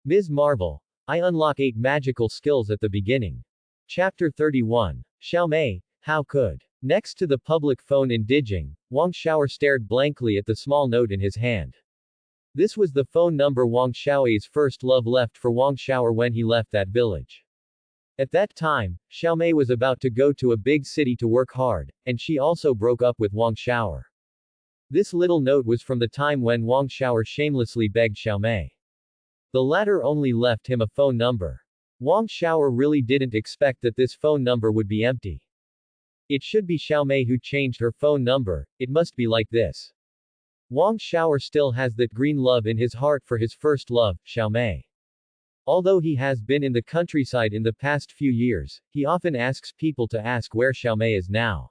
Ms. Marvel. I unlock 8 magical skills at the beginning. Chapter 31. Xiao Mei, how could? Next to the public phone in Dijing, Wang Xiaoer stared blankly at the small note in his hand. This was the phone number Wang Xiaoei's first love left for Wang Xiaoer when he left that village. At that time, Xiao Mei was about to go to a big city to work hard, and she also broke up with Wang Xiaoer. This little note was from the time when Wang Xiaoer shamelessly begged Xiao Mei. The latter only left him a phone number. Wang Xiaoer really didn't expect that this phone number would be empty. It should be Xiao Mei who changed her phone number, it must be like this. Wang Xiaoer still has that green love in his heart for his first love, Xiao Mei. Although he has been in the countryside in the past few years, he often asks people to ask where Xiao Mei is now.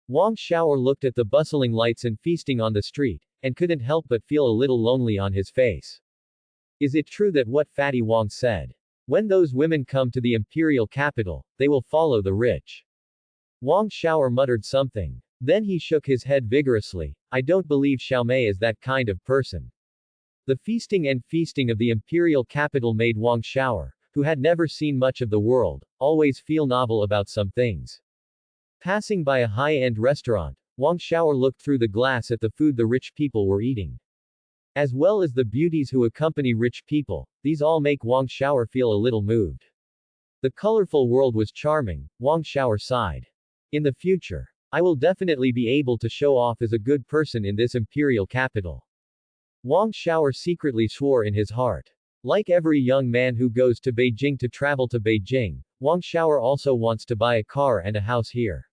Wang Xiaoer looked at the bustling lights and feasting on the street, and couldn't help but feel a little lonely on his face. Is it true that what Fatty Wang said? When those women come to the imperial capital, they will follow the rich. Wang Xiaoer muttered something. Then he shook his head vigorously. I don't believe Xiao Mei is that kind of person. The feasting of the imperial capital made Wang Xiaoer, who had never seen much of the world, always feel novel about some things. Passing by a high-end restaurant, Wang Xiaoer looked through the glass at the food the rich people were eating. As well as the beauties who accompany rich people, these all make Wang Xiaoer feel a little moved. The colorful world was charming, Wang Xiaoer sighed. In the future, I will definitely be able to show off as a good person in this imperial capital. Wang Xiaoer secretly swore in his heart. Like every young man who goes to Beijing to travel to Beijing, Wang Xiaoer also wants to buy a car and a house here.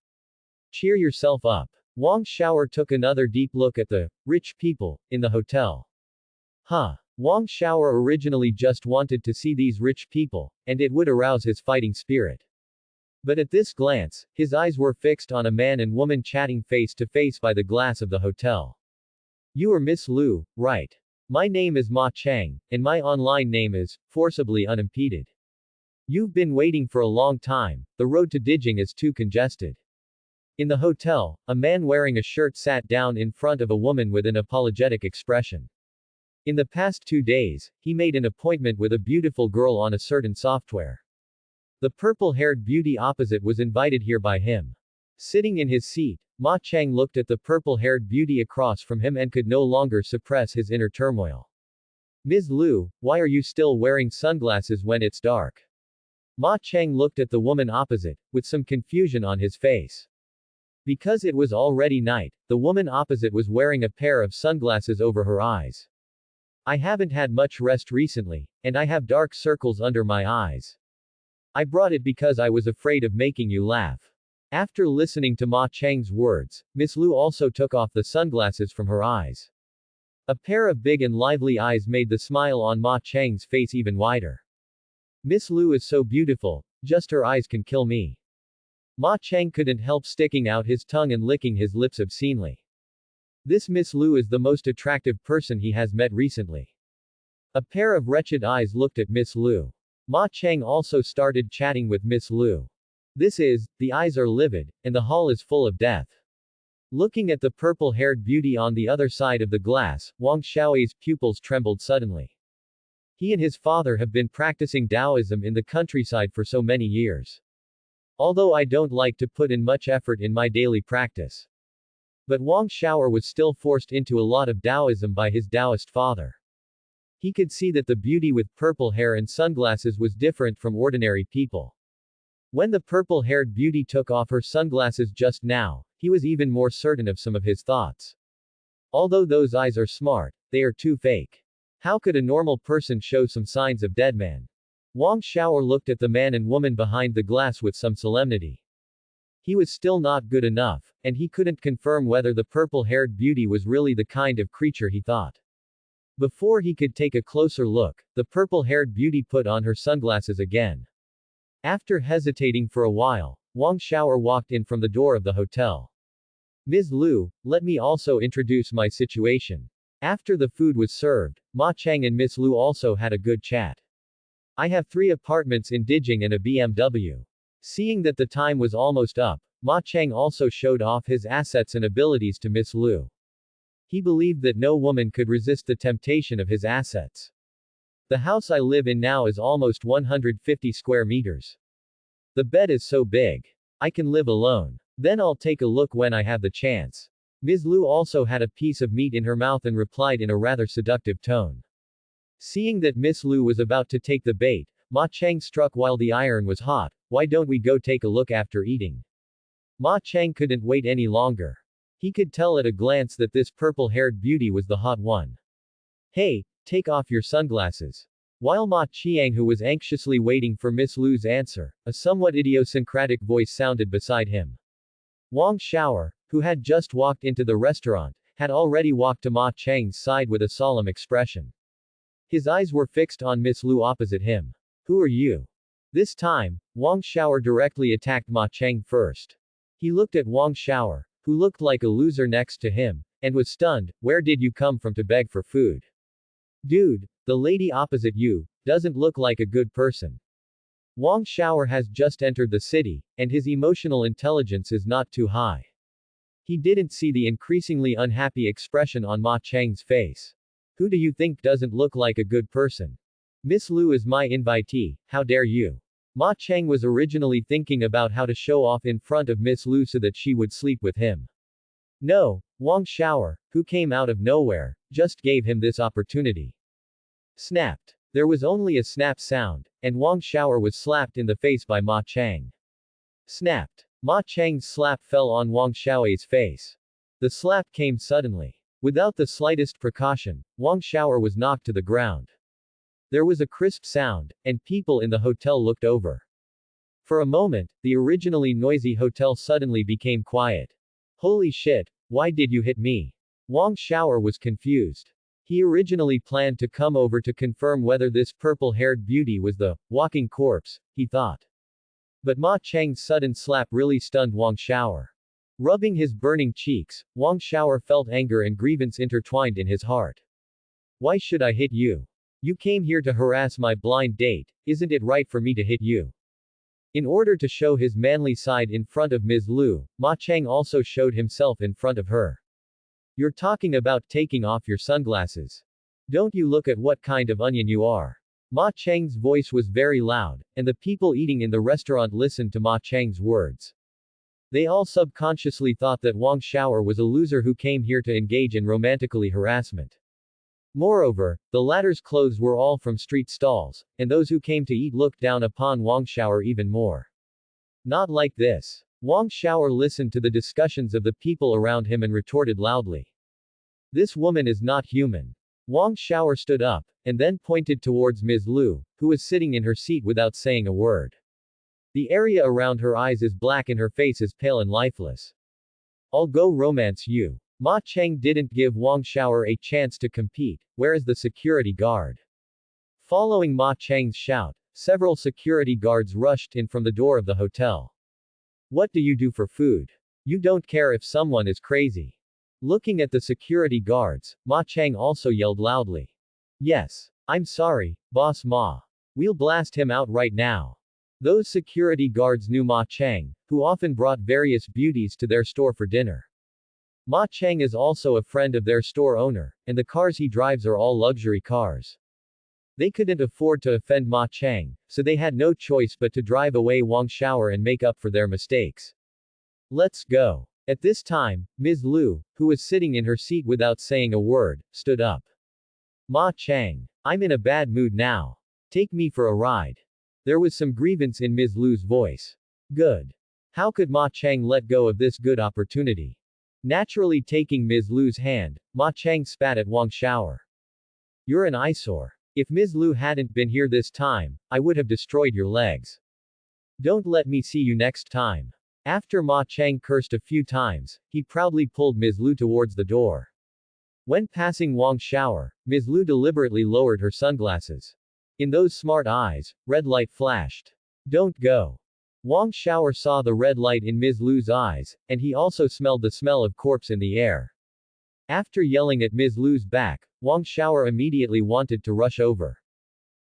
Cheer yourself up. Wang Xiaoer took another deep look at the rich people in the hotel. Wang Xiaoer originally just wanted to see these rich people, and it would arouse his fighting spirit. But at this glance, his eyes were fixed on a man and woman chatting face to face by the glass of the hotel. You are Miss Liu, right? My name is Ma Chang, and my online name is Forcibly Unimpeded. You've been waiting for a long time, the road to Dijing is too congested. In the hotel, a man wearing a shirt sat down in front of a woman with an apologetic expression. In the past 2 days, he made an appointment with a beautiful girl on a certain software. The purple-haired beauty opposite was invited here by him. Sitting in his seat, Ma Chang looked at the purple-haired beauty across from him and could no longer suppress his inner turmoil. Ms. Liu, why are you still wearing sunglasses when it's dark? Ma Chang looked at the woman opposite, with some confusion on his face. Because it was already night, the woman opposite was wearing a pair of sunglasses over her eyes. I haven't had much rest recently, and I have dark circles under my eyes. I brought it because I was afraid of making you laugh. After listening to Ma Chang's words, Miss Liu also took off the sunglasses from her eyes. A pair of big and lively eyes made the smile on Ma Chang's face even wider. Miss Liu is so beautiful, just her eyes can kill me. Ma Chang couldn't help sticking out his tongue and licking his lips obscenely. This Miss Liu is the most attractive person he has met recently. A pair of wretched eyes looked at Miss Liu. Ma Chang also started chatting with Miss Liu. The eyes are livid, and the hall is full of death. Looking at the purple-haired beauty on the other side of the glass, Wang Xiaoei's pupils trembled suddenly. He and his father have been practicing Taoism in the countryside for so many years. Although I don't like to put in much effort in my daily practice. But Wang Xiaoer was still forced into a lot of Taoism by his Taoist father. He could see that the beauty with purple hair and sunglasses was different from ordinary people. When the purple-haired beauty took off her sunglasses just now, he was even more certain of some of his thoughts. Although those eyes are smart, they are too fake. How could a normal person show some signs of dead man? Wang Xiaoer looked at the man and woman behind the glass with some solemnity. He was still not good enough, and he couldn't confirm whether the purple-haired beauty was really the kind of creature he thought. Before he could take a closer look, the purple-haired beauty put on her sunglasses again. After hesitating for a while, Wang Xiaoer walked in from the door of the hotel. Ms. Liu, let me also introduce my situation. After the food was served, Ma Chang and Miss Liu also had a good chat. I have 3 apartments in Dijing and a BMW. Seeing that the time was almost up, Ma Chang also showed off his assets and abilities to Miss Liu. He believed that no woman could resist the temptation of his assets. The house I live in now is almost 150 square meters. The bed is so big. I can live alone. Then I'll take a look when I have the chance. Ms. Lu also had a piece of meat in her mouth and replied in a rather seductive tone. Seeing that Miss Lu was about to take the bait, Ma Chang struck while the iron was hot. Why don't we go take a look after eating? Ma Chang couldn't wait any longer. He could tell at a glance that this purple-haired beauty was the hot one. Hey, take off your sunglasses. While Ma Chiang, who was anxiously waiting for Miss Lu's answer, a somewhat idiosyncratic voice sounded beside him. Wang Xiaoer, who had just walked into the restaurant, had already walked to Ma Chang's side with a solemn expression. His eyes were fixed on Miss Lu opposite him. Who are you? This time, Wang Xiaoer directly attacked Ma Chang first. He looked at Wang Xiaoer, who looked like a loser next to him, and was stunned. Where did you come from to beg for food? Dude, the lady opposite you doesn't look like a good person. Wang Xiaoer has just entered the city, and his emotional intelligence is not too high. He didn't see the increasingly unhappy expression on Ma Chang's face. Who do you think doesn't look like a good person? Miss Lu is my invitee, how dare you? Ma Chang was originally thinking about how to show off in front of Miss Lu so that she would sleep with him. No, Wang Xiaoer, who came out of nowhere, just gave him this opportunity. Snapped. There was only a snap sound, and Wang Xiaoer was slapped in the face by Ma Chang. Snapped. Ma Chang's slap fell on Wang Xiaoer's face. The slap came suddenly. Without the slightest precaution, Wang Xiaoer was knocked to the ground. There was a crisp sound, and people in the hotel looked over. For a moment, the originally noisy hotel suddenly became quiet. Holy shit, why did you hit me? Wang Xiaoer was confused. He originally planned to come over to confirm whether this purple-haired beauty was the walking corpse, he thought. But Ma Chang's sudden slap really stunned Wang Xiaoer. Rubbing his burning cheeks, Wang Xiaoer felt anger and grievance intertwined in his heart. Why should I hit you? You came here to harass my blind date, isn't it right for me to hit you? In order to show his manly side in front of Ms. Lu, Ma Chang also showed himself in front of her. You're talking about taking off your sunglasses. Don't you look at what kind of onion you are? Ma Chang's voice was very loud, and the people eating in the restaurant listened to Ma Chang's words. They all subconsciously thought that Wang Xiaoer was a loser who came here to engage in romantically harassment. Moreover, the latter's clothes were all from street stalls, and those who came to eat looked down upon Wang Xiaoer even more. Not like this. Wang Xiaoer listened to the discussions of the people around him and retorted loudly. This woman is not human. Wang Xiaoer stood up, and then pointed towards Ms. Lu, who was sitting in her seat without saying a word. The area around her eyes is black and her face is pale and lifeless. I'll go romance you. Ma Chang didn't give Wang Xiaoer a chance to compete, whereas the security guard. Following Ma Chang's shout, several security guards rushed in from the door of the hotel. What do you do for food? You don't care if someone is crazy. Looking at the security guards, Ma Chang also yelled loudly. Yes. I'm sorry, Boss Ma. We'll blast him out right now. Those security guards knew Ma Chang, who often brought various beauties to their store for dinner. Ma Chang is also a friend of their store owner, and the cars he drives are all luxury cars. They couldn't afford to offend Ma Chang, so they had no choice but to drive away Wang Xiaoer and make up for their mistakes. Let's go. At this time, Ms. Lu, who was sitting in her seat without saying a word, stood up. Ma Chang. I'm in a bad mood now. Take me for a ride. There was some grievance in Ms. Lu's voice. Good. How could Ma Chang let go of this good opportunity? Naturally taking Ms. Lu's hand, Ma Chang spat at Wang Xiaoer. You're an eyesore. If Ms. Lu hadn't been here this time, I would have destroyed your legs. Don't let me see you next time. After Ma Chang cursed a few times, he proudly pulled Ms. Lu towards the door. When passing Wang Xiaoer, Ms. Lu deliberately lowered her sunglasses. In those smart eyes, red light flashed. Don't go. Wang Xiaoer saw the red light in Ms. Lu's eyes, and he also smelled the smell of corpse in the air. After yelling at Ms. Lu's back, Wang Xiaoer immediately wanted to rush over.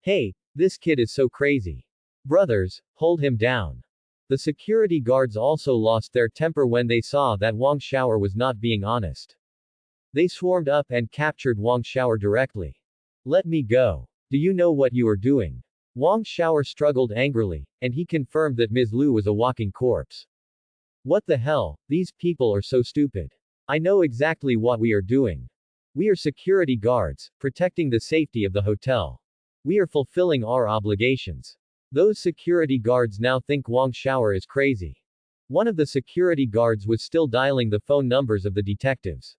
Hey, this kid is so crazy. Brothers, hold him down. The security guards also lost their temper when they saw that Wang Xiaoer was not being honest. They swarmed up and captured Wang Xiaoer directly. Let me go. Do you know what you are doing? Wang Xiaoer struggled angrily, and he confirmed that Ms. Lu was a walking corpse. What the hell, these people are so stupid. I know exactly what we are doing. We are security guards, protecting the safety of the hotel. We are fulfilling our obligations. Those security guards now think Wang Xiaoer is crazy. One of the security guards was still dialing the phone numbers of the detectives.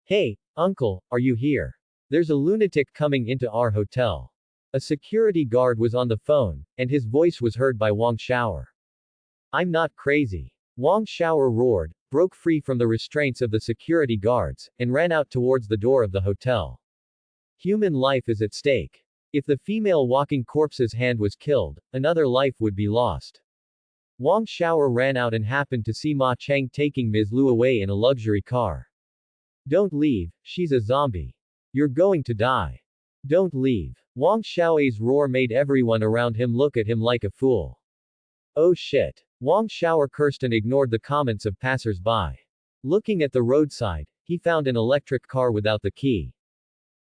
Hey, uncle, are you here? There's a lunatic coming into our hotel. A security guard was on the phone, and his voice was heard by Wang Xiaoer. I'm not crazy. Wang Xiaoer roared, broke free from the restraints of the security guards, and ran out towards the door of the hotel. Human life is at stake. If the female walking corpse's hand was killed, another life would be lost. Wang Xiaoer ran out and happened to see Ma Cheng taking Ms. Lu away in a luxury car. Don't leave, she's a zombie. You're going to die. Don't leave. Wang Xiaoer's roar made everyone around him look at him like a fool. Oh shit. Wang Xiaoer cursed and ignored the comments of passers-by. Looking at the roadside, he found an electric car without the key.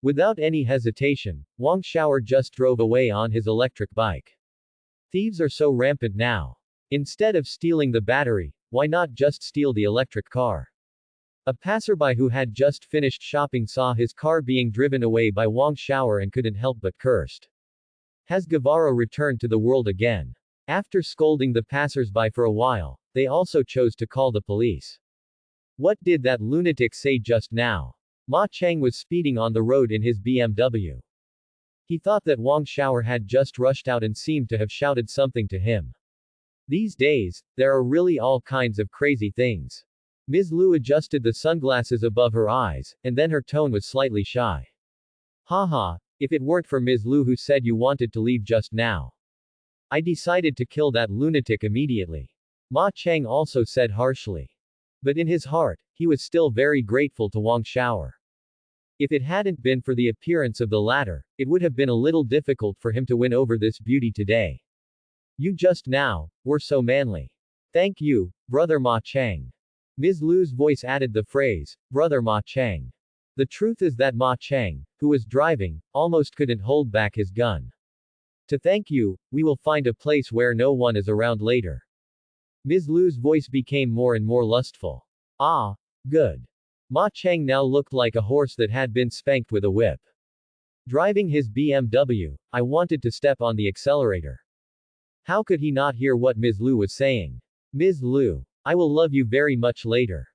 Without any hesitation, Wang Xiaoer just drove away on his electric bike. Thieves are so rampant now. Instead of stealing the battery, why not just steal the electric car? A passerby who had just finished shopping saw his car being driven away by Wang Xiaoer and couldn't help but cursed. Has Guevara returned to the world again? After scolding the passersby for a while, they also chose to call the police. What did that lunatic say just now? Ma Cheng was speeding on the road in his BMW. He thought that Wang Xiaoer had just rushed out and seemed to have shouted something to him. These days, there are really all kinds of crazy things. Ms. Lu adjusted the sunglasses above her eyes, and then her tone was slightly shy. Haha, if it weren't for Ms. Lu who said you wanted to leave just now. I decided to kill that lunatic immediately. Ma Cheng also said harshly. But in his heart, he was still very grateful to Wang Xiaoer. If it hadn't been for the appearance of the latter, it would have been a little difficult for him to win over this beauty today. You just now were so manly. Thank you, brother Ma Cheng. Ms. Lu's voice added the phrase, brother Ma Cheng. The truth is that Ma Cheng, who was driving, almost couldn't hold back his gun. To thank you, we will find a place where no one is around later. Ms. Lu's voice became more and more lustful. Ah, good. Ma Cheng now looked like a horse that had been spanked with a whip. Driving his BMW, I wanted to step on the accelerator. How could he not hear what Ms. Lu was saying? Ms. Lu, I will love you very much later.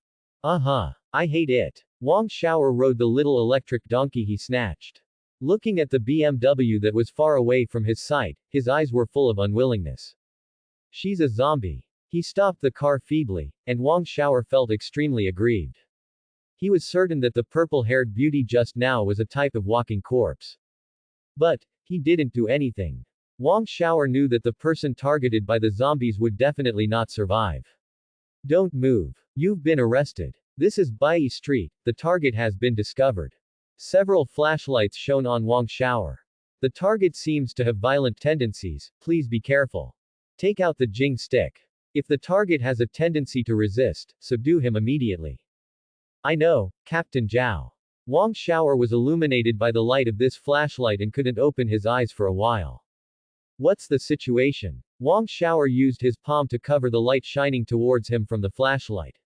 Uh-huh. I hate it. Wang Xiaoer rode the little electric donkey he snatched. Looking at the BMW that was far away from his sight, his eyes were full of unwillingness. She's a zombie. He stopped the car feebly, and Wang Xiaoer felt extremely aggrieved. He was certain that the purple-haired beauty just now was a type of walking corpse. But he didn't do anything. Wang Xiaoer knew that the person targeted by the zombies would definitely not survive. Don't move. You've been arrested. This is Bai Street, the target has been discovered. Several flashlights shone on Wang Xiaoer. The target seems to have violent tendencies, please be careful. Take out the Jing stick. If the target has a tendency to resist, subdue him immediately. I know, Captain Zhao. Wang Xiaoer was illuminated by the light of this flashlight and couldn't open his eyes for a while. What's the situation? Wang Xiaoer used his palm to cover the light shining towards him from the flashlight.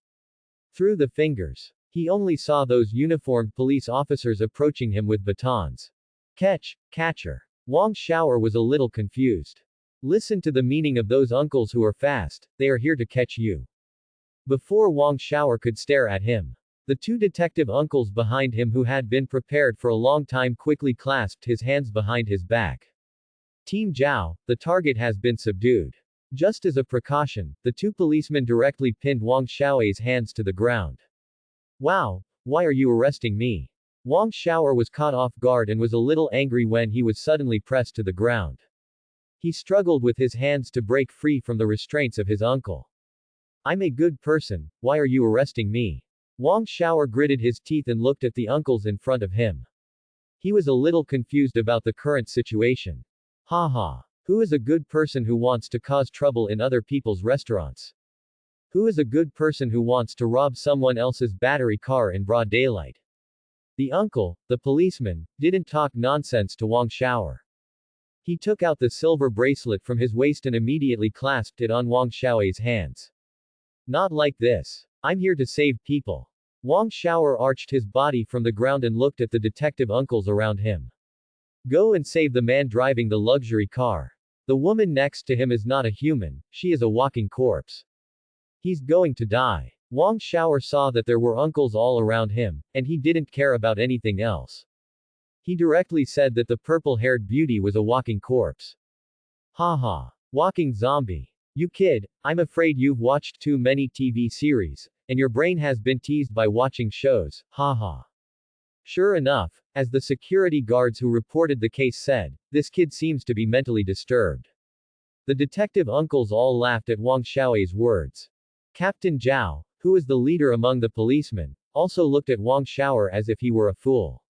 Through the fingers, he only saw those uniformed police officers approaching him with batons. Catcher. Wang Xiaoer was a little confused. Listen to the meaning of those uncles who are fast, they are here to catch you. Before Wang Xiaoer could stare at him, the two detective uncles behind him who had been prepared for a long time quickly clasped his hands behind his back. Team Zhao, the target has been subdued. Just as a precaution, the two policemen directly pinned Wang Xiaoer's hands to the ground. Wow, why are you arresting me? Wang Xiaoer was caught off guard and was a little angry when he was suddenly pressed to the ground. He struggled with his hands to break free from the restraints of his uncle. I'm a good person, why are you arresting me? Wang Xiaoer gritted his teeth and looked at the uncles in front of him. He was a little confused about the current situation. Haha. Who is a good person who wants to cause trouble in other people's restaurants? Who is a good person who wants to rob someone else's battery car in broad daylight? The uncle, the policeman, didn't talk nonsense to Wang Xiaoer. He took out the silver bracelet from his waist and immediately clasped it on Wang Xiaoer's hands. Not like this. I'm here to save people. Wang Xiaoer arched his body from the ground and looked at the detective uncles around him. Go and save the man driving the luxury car. The woman next to him is not a human, she is a walking corpse. He's going to die. Wang Xiaoer saw that there were uncles all around him, and he didn't care about anything else. He directly said that the purple-haired beauty was a walking corpse. Haha. Walking zombie. You kid, I'm afraid you've watched too many TV series, and your brain has been teased by watching shows, haha. Sure enough, as the security guards who reported the case said, this kid seems to be mentally disturbed. The detective uncles all laughed at Wang Xiaoer's words. Captain Zhao, who is the leader among the policemen, also looked at Wang Xiaoer as if he were a fool.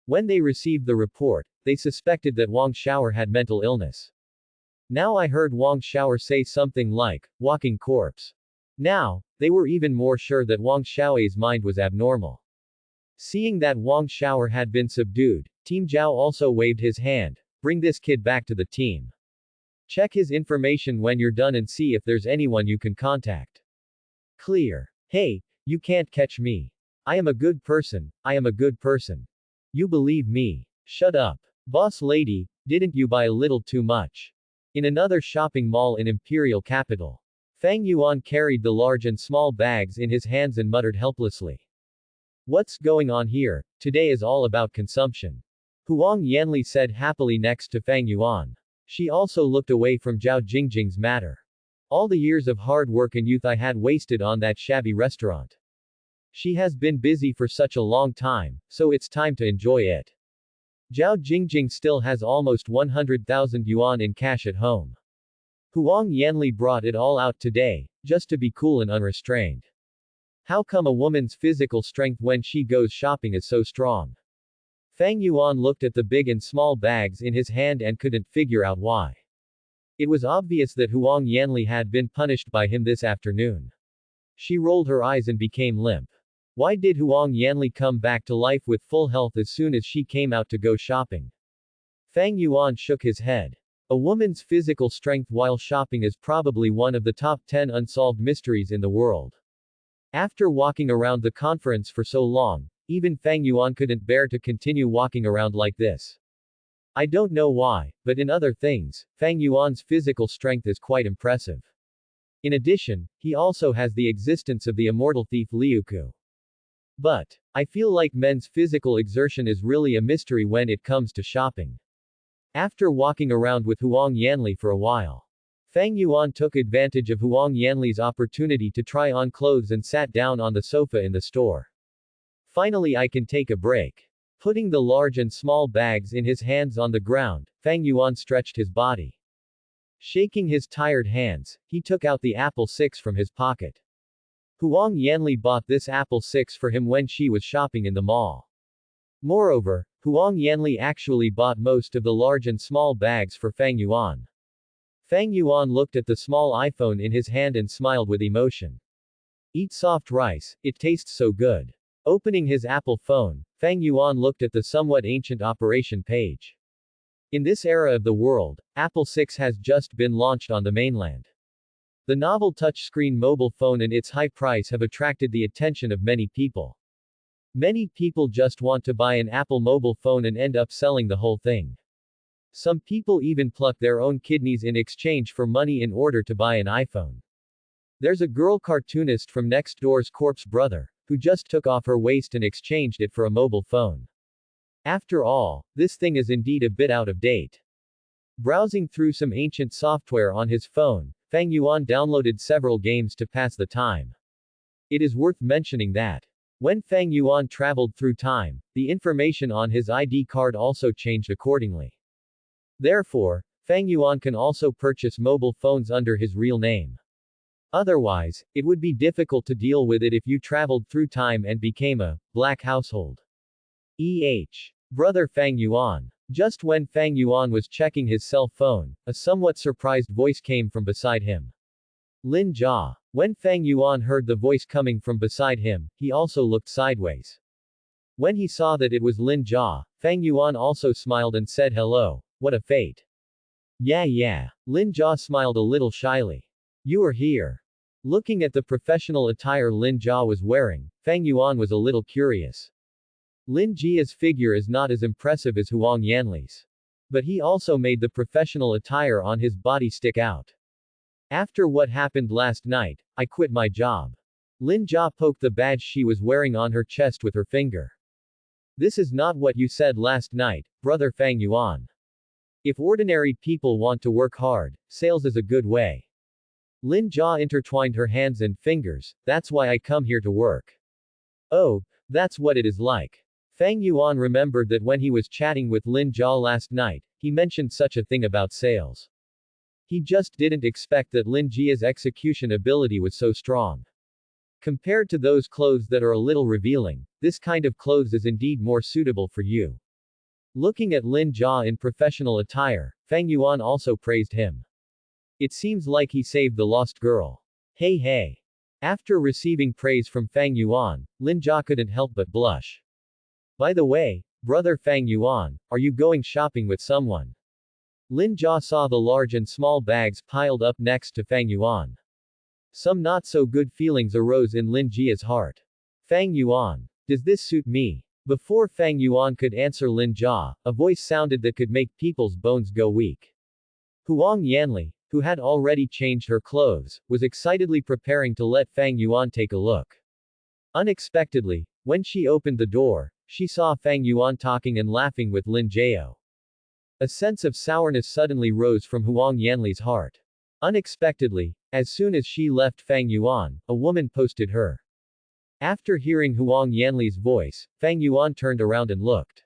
When they received the report, they suspected that Wang Xiaoer had mental illness. Now I heard Wang Xiaoer say something like, walking corpse. Now, they were even more sure that Wang Xiaoer's mind was abnormal. Seeing that Wang Xiaoer had been subdued, Team Zhao also waved his hand, bring this kid back to the team. Check his information when you're done and see if there's anyone you can contact. Clear. Hey, you can't catch me. I am a good person, I am a good person. You believe me. Shut up. Boss lady, didn't you buy a little too much? In another shopping mall in Imperial Capital, Fang Yuan carried the large and small bags in his hands and muttered helplessly. What's going on here? Today is all about consumption. Huang Yanli said happily next to Fang Yuan. She also looked away from Zhao Jingjing's matter. All the years of hard work and youth I had wasted on that shabby restaurant. She has been busy for such a long time, so it's time to enjoy it. Zhao Jingjing still has almost 100,000 yuan in cash at home. Huang Yanli brought it all out today, just to be cool and unrestrained. How come a woman's physical strength when she goes shopping is so strong? Fang Yuan looked at the big and small bags in his hand and couldn't figure out why. It was obvious that Huang Yanli had been punished by him this afternoon. She rolled her eyes and became limp. Why did Huang Yanli come back to life with full health as soon as she came out to go shopping? Fang Yuan shook his head. A woman's physical strength while shopping is probably one of the top 10 unsolved mysteries in the world. After walking around the conference for so long, even Fang Yuan couldn't bear to continue walking around like this. I don't know why, but in other things, Fang Yuan's physical strength is quite impressive. In addition, he also has the existence of the immortal thief Liu Ku. But, I feel like men's physical exertion is really a mystery when it comes to shopping. After walking around with Huang Yanli for a while, Fang Yuan took advantage of Huang Yanli's opportunity to try on clothes and sat down on the sofa in the store. Finally I can take a break. Putting the large and small bags in his hands on the ground, Fang Yuan stretched his body. Shaking his tired hands, he took out the apple 6 from his pocket. Huang Yanli bought this apple 6 for him when she was shopping in the mall. Moreover, Huang Yanli actually bought most of the large and small bags for Fang Yuan. Fang Yuan looked at the small iPhone in his hand and smiled with emotion. Eat soft rice, it tastes so good. Opening his Apple phone, Fang Yuan looked at the somewhat ancient operation page. In this era of the world, Apple 6 has just been launched on the mainland. The novel touchscreen mobile phone and its high price have attracted the attention of many people. Many people just want to buy an Apple mobile phone and end up selling the whole thing. Some people even pluck their own kidneys in exchange for money in order to buy an iPhone. There's a girl cartoonist from next door's corpse brother, who just took off her waist and exchanged it for a mobile phone. After all, this thing is indeed a bit out of date. Browsing through some ancient software on his phone, Fang Yuan downloaded several games to pass the time. It is worth mentioning that when Fang Yuan traveled through time, the information on his ID card also changed accordingly. Therefore, Fang Yuan can also purchase mobile phones under his real name. Otherwise, it would be difficult to deal with it if you traveled through time and became a black household. Brother Fang Yuan. Just when Fang Yuan was checking his cell phone, a somewhat surprised voice came from beside him. Lin Jia. When Fang Yuan heard the voice coming from beside him, he also looked sideways. When he saw that it was Lin Jia, Fang Yuan also smiled and said hello. What a fate. Yeah. Lin Jia smiled a little shyly. You are here. Looking at the professional attire Lin Jia was wearing, Fang Yuan was a little curious. Lin Jia's figure is not as impressive as Huang Yanli's. But he also made the professional attire on his body stick out. After what happened last night, I quit my job. Lin Jia poked the badge she was wearing on her chest with her finger. This is not what you said last night, brother Fang Yuan. If ordinary people want to work hard, sales is a good way. Lin Jia intertwined her hands and fingers, that's why I come here to work. Oh, that's what it is like. Fang Yuan remembered that when he was chatting with Lin Jia last night, he mentioned such a thing about sales. He just didn't expect that Lin Jia's execution ability was so strong. Compared to those clothes that are a little revealing, this kind of clothes is indeed more suitable for you. Looking at Lin Jia in professional attire, Fang Yuan also praised him. It seems like he saved the lost girl. Hey. After receiving praise from Fang Yuan, Lin Jia couldn't help but blush. By the way, brother Fang Yuan, are you going shopping with someone? Lin Jia saw the large and small bags piled up next to Fang Yuan. Some not so good feelings arose in Lin Jia's heart. Fang Yuan. Does this suit me? Before Fang Yuan could answer Lin Jia, a voice sounded that could make people's bones go weak. Huang Yanli, who had already changed her clothes, was excitedly preparing to let Fang Yuan take a look. Unexpectedly, when she opened the door, she saw Fang Yuan talking and laughing with Lin Jiao. A sense of sourness suddenly rose from Huang Yanli's heart. Unexpectedly, as soon as she left Fang Yuan, a woman posted her. After hearing Huang Yanli's voice, Fang Yuan turned around and looked.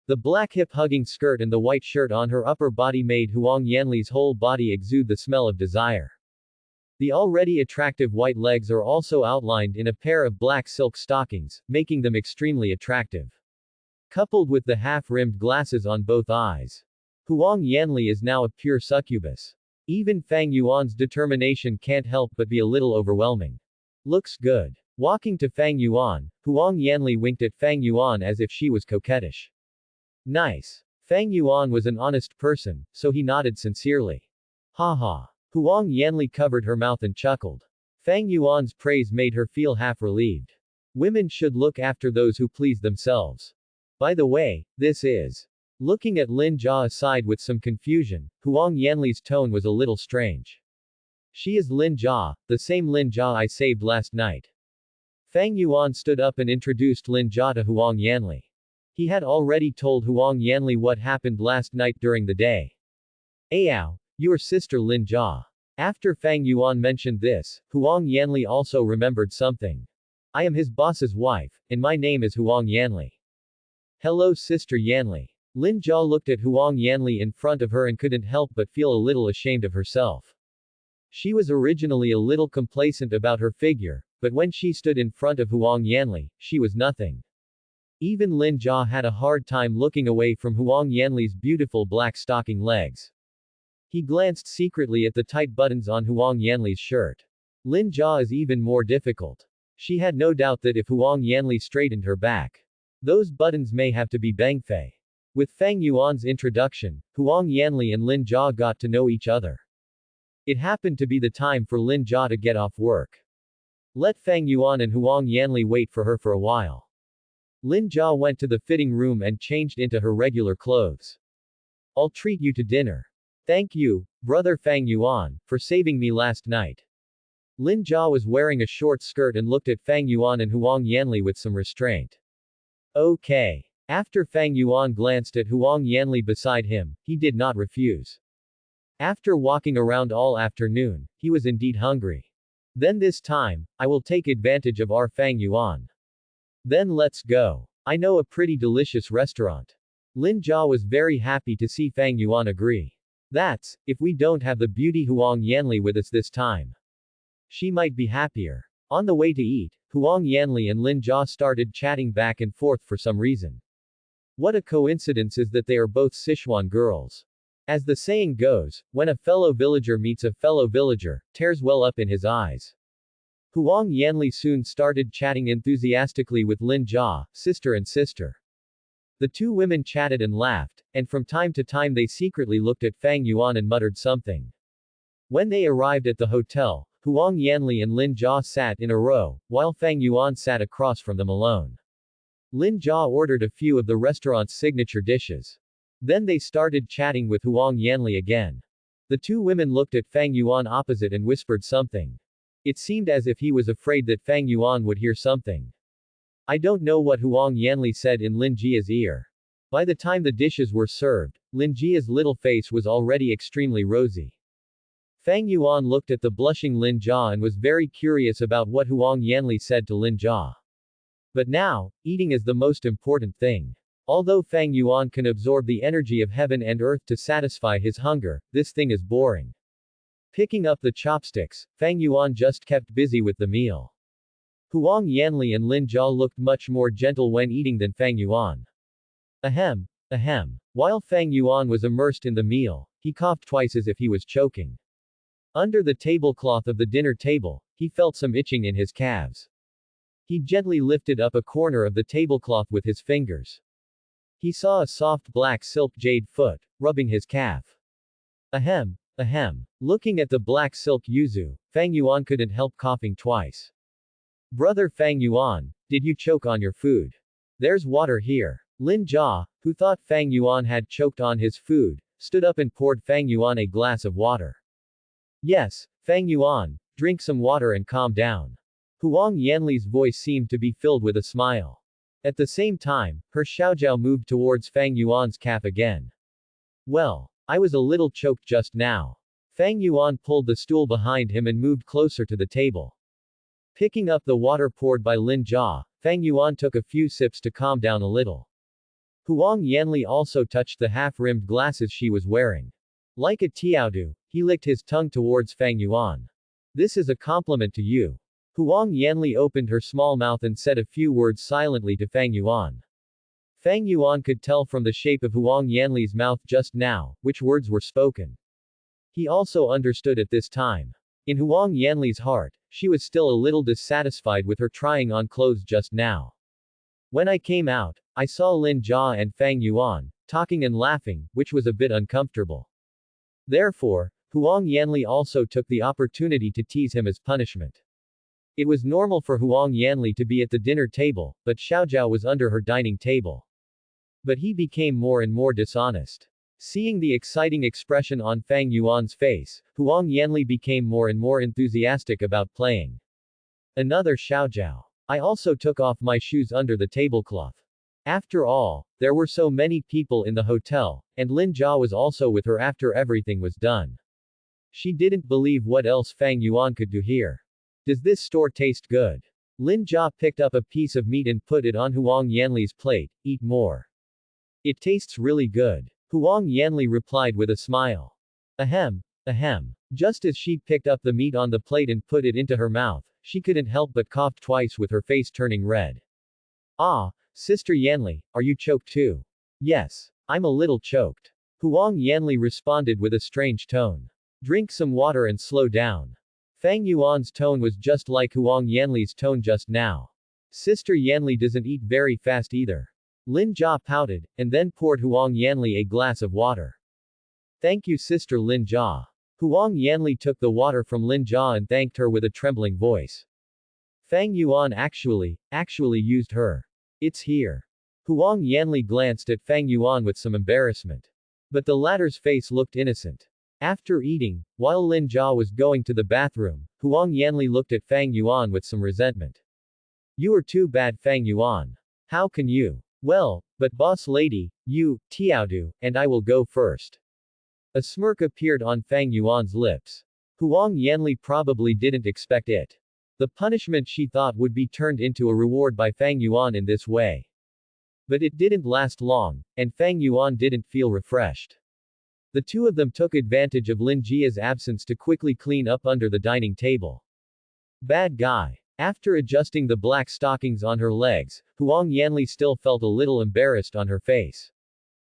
The black hip-hugging skirt and the white shirt on her upper body made Huang Yanli's whole body exude the smell of desire. The already attractive white legs are also outlined in a pair of black silk stockings, making them extremely attractive. Coupled with the half-rimmed glasses on both eyes. Huang Yanli is now a pure succubus. Even Fang Yuan's determination can't help but be a little overwhelming. Looks good. Walking to Fang Yuan, Huang Yanli winked at Fang Yuan as if she was coquettish. Nice. Fang Yuan was an honest person, so he nodded sincerely. Haha. Huang Yanli covered her mouth and chuckled. Fang Yuan's praise made her feel half relieved. Women should look after those who please themselves. By the way, this is. Looking at Lin Jia aside with some confusion, Huang Yanli's tone was a little strange. She is Lin Jia, the same Lin Jia I saved last night. Fang Yuan stood up and introduced Lin Jia to Huang Yanli. He had already told Huang Yanli what happened last night during the day. Ayao, your sister Lin Jia. After Fang Yuan mentioned this, Huang Yanli also remembered something. I am his boss's wife, and my name is Huang Yanli. Hello sister Yanli. Lin Jia looked at Huang Yanli in front of her and couldn't help but feel a little ashamed of herself. She was originally a little complacent about her figure, but when she stood in front of Huang Yanli, she was nothing. Even Lin Jia had a hard time looking away from Huang Yanli's beautiful black stocking legs. He glanced secretly at the tight buttons on Huang Yanli's shirt. Lin Jia is even more difficult. She had no doubt that if Huang Yanli straightened her back, those buttons may have to be Bangfei. With Fang Yuan's introduction, Huang Yanli and Lin Jia got to know each other. It happened to be the time for Lin Jia to get off work. Let Fang Yuan and Huang Yanli wait for her for a while. Lin Jia went to the fitting room and changed into her regular clothes. I'll treat you to dinner. Thank you, brother Fang Yuan, for saving me last night. Lin Jia was wearing a short skirt and looked at Fang Yuan and Huang Yanli with some restraint. Okay. After Fang Yuan glanced at Huang Yanli beside him, he did not refuse. After walking around all afternoon, he was indeed hungry. Then this time, I will take advantage of our Fang Yuan. Then let's go. I know a pretty delicious restaurant. Lin Jia was very happy to see Fang Yuan agree. That's, if we don't have the beauty Huang Yanli with us this time. She might be happier. On the way to eat, Huang Yanli and Lin Jia started chatting back and forth for some reason. What a coincidence is that they are both Sichuan girls. As the saying goes, when a fellow villager meets a fellow villager, tears well up in his eyes. Huang Yanli soon started chatting enthusiastically with Lin Jia, sister and sister. The two women chatted and laughed, and from time to time they secretly looked at Fang Yuan and muttered something. When they arrived at the hotel, Huang Yanli and Lin Jia sat in a row, while Fang Yuan sat across from them alone. Lin Jia ordered a few of the restaurant's signature dishes. Then they started chatting with Huang Yanli again. The two women looked at Fang Yuan opposite and whispered something. It seemed as if he was afraid that Fang Yuan would hear something. I don't know what Huang Yanli said in Lin Jia's ear. By the time the dishes were served, Lin Jia's little face was already extremely rosy. Fang Yuan looked at the blushing Lin Jia and was very curious about what Huang Yanli said to Lin Jia. But now, eating is the most important thing. Although Fang Yuan can absorb the energy of heaven and earth to satisfy his hunger, this thing is boring. Picking up the chopsticks, Fang Yuan just kept busy with the meal. Huang Yanli and Lin Jia looked much more gentle when eating than Fang Yuan. Ahem, ahem. While Fang Yuan was immersed in the meal, he coughed twice as if he was choking. Under the tablecloth of the dinner table, he felt some itching in his calves. He gently lifted up a corner of the tablecloth with his fingers. He saw a soft black silk jade foot, rubbing his calf. Ahem, ahem. Looking at the black silk yuzu, Fang Yuan couldn't help coughing twice. Brother Fang Yuan, did you choke on your food? There's water here. Lin Jia, who thought Fang Yuan had choked on his food, stood up and poured Fang Yuan a glass of water. Yes, Fang Yuan, drink some water and calm down. Huang Yanli's voice seemed to be filled with a smile. At the same time, her xiaojiao moved towards Fang Yuan's calf again. Well, I was a little choked just now. Fang Yuan pulled the stool behind him and moved closer to the table. Picking up the water poured by Lin Jia, Fang Yuan took a few sips to calm down a little. Huang Yanli also touched the half-rimmed glasses she was wearing. Like a tiaodu, he licked his tongue towards Fang Yuan. This is a compliment to you. Huang Yanli opened her small mouth and said a few words silently to Fang Yuan. Fang Yuan could tell from the shape of Huang Yanli's mouth just now, which words were spoken. He also understood at this time. In Huang Yanli's heart, she was still a little dissatisfied with her trying on clothes just now. When I came out, I saw Lin Jia and Fang Yuan, talking and laughing, which was a bit uncomfortable. Therefore, Huang Yanli also took the opportunity to tease him as punishment. It was normal for Huang Yanli to be at the dinner table, but Xiaojiao was under her dining table. But he became more and more dishonest. Seeing the exciting expression on Fang Yuan's face, Huang Yanli became more and more enthusiastic about playing. Another Xiaojiao. I also took off my shoes under the tablecloth. After all, there were so many people in the hotel, and Lin Jia was also with her after everything was done. She didn't believe what else Fang Yuan could do here. Does this store taste good? Lin Jia picked up a piece of meat and put it on Huang Yanli's plate. Eat more. It tastes really good. Huang Yanli replied with a smile. Ahem, ahem. Just as she picked up the meat on the plate and put it into her mouth, she couldn't help but cough twice with her face turning red. Ah, Sister Yanli, are you choked too? Yes. I'm a little choked. Huang Yanli responded with a strange tone. Drink some water and slow down. Fang Yuan's tone was just like Huang Yanli's tone just now. Sister Yanli doesn't eat very fast either. Lin Jia pouted, and then poured Huang Yanli a glass of water. Thank you Sister Lin Jia. Huang Yanli took the water from Lin Jia and thanked her with a trembling voice. Fang Yuan actually used her. It's here. Huang Yanli glanced at Fang Yuan with some embarrassment. But the latter's face looked innocent. After eating, while Lin Jia was going to the bathroom, Huang Yanli looked at Fang Yuan with some resentment. You are too bad Fang Yuan. How can you? Well, but boss lady, you, Tiaodu, and I will go first. A smirk appeared on Fang Yuan's lips. Huang Yanli probably didn't expect it. The punishment she thought would be turned into a reward by Fang Yuan in this way. But it didn't last long, and Fang Yuan didn't feel refreshed. The two of them took advantage of Lin Jia's absence to quickly clean up under the dining table. Bad guy. After adjusting the black stockings on her legs, Huang Yanli still felt a little embarrassed on her face.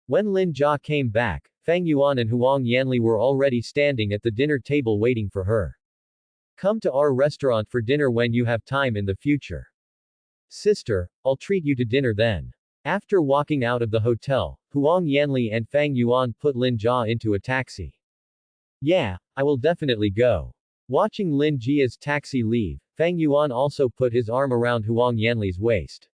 When Lin Jia came back, Fang Yuan and Huang Yanli were already standing at the dinner table waiting for her. Come to our restaurant for dinner when you have time in the future. Sister, I'll treat you to dinner then. After walking out of the hotel, Huang Yanli and Fang Yuan put Lin Jia into a taxi. Yeah, I will definitely go. Watching Lin Jia's taxi leave, Fang Yuan also put his arm around Huang Yanli's waist.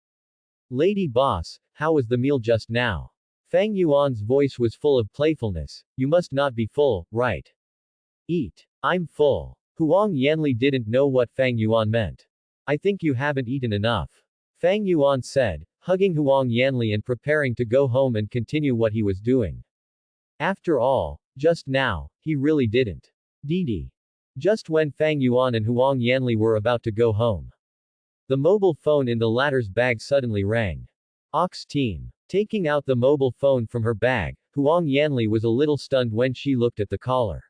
Lady boss, how was the meal just now? Fang Yuan's voice was full of playfulness. You must not be full, right? Eat. I'm full. Huang Yanli didn't know what Fang Yuan meant. I think you haven't eaten enough. Fang Yuan said, hugging Huang Yanli and preparing to go home and continue what he was doing. After all, just now, he really didn't. Didi. Just when Fang Yuan and Huang Yanli were about to go home, the mobile phone in the latter's bag suddenly rang. Ox team. Taking out the mobile phone from her bag, Huang Yanli was a little stunned when she looked at the caller.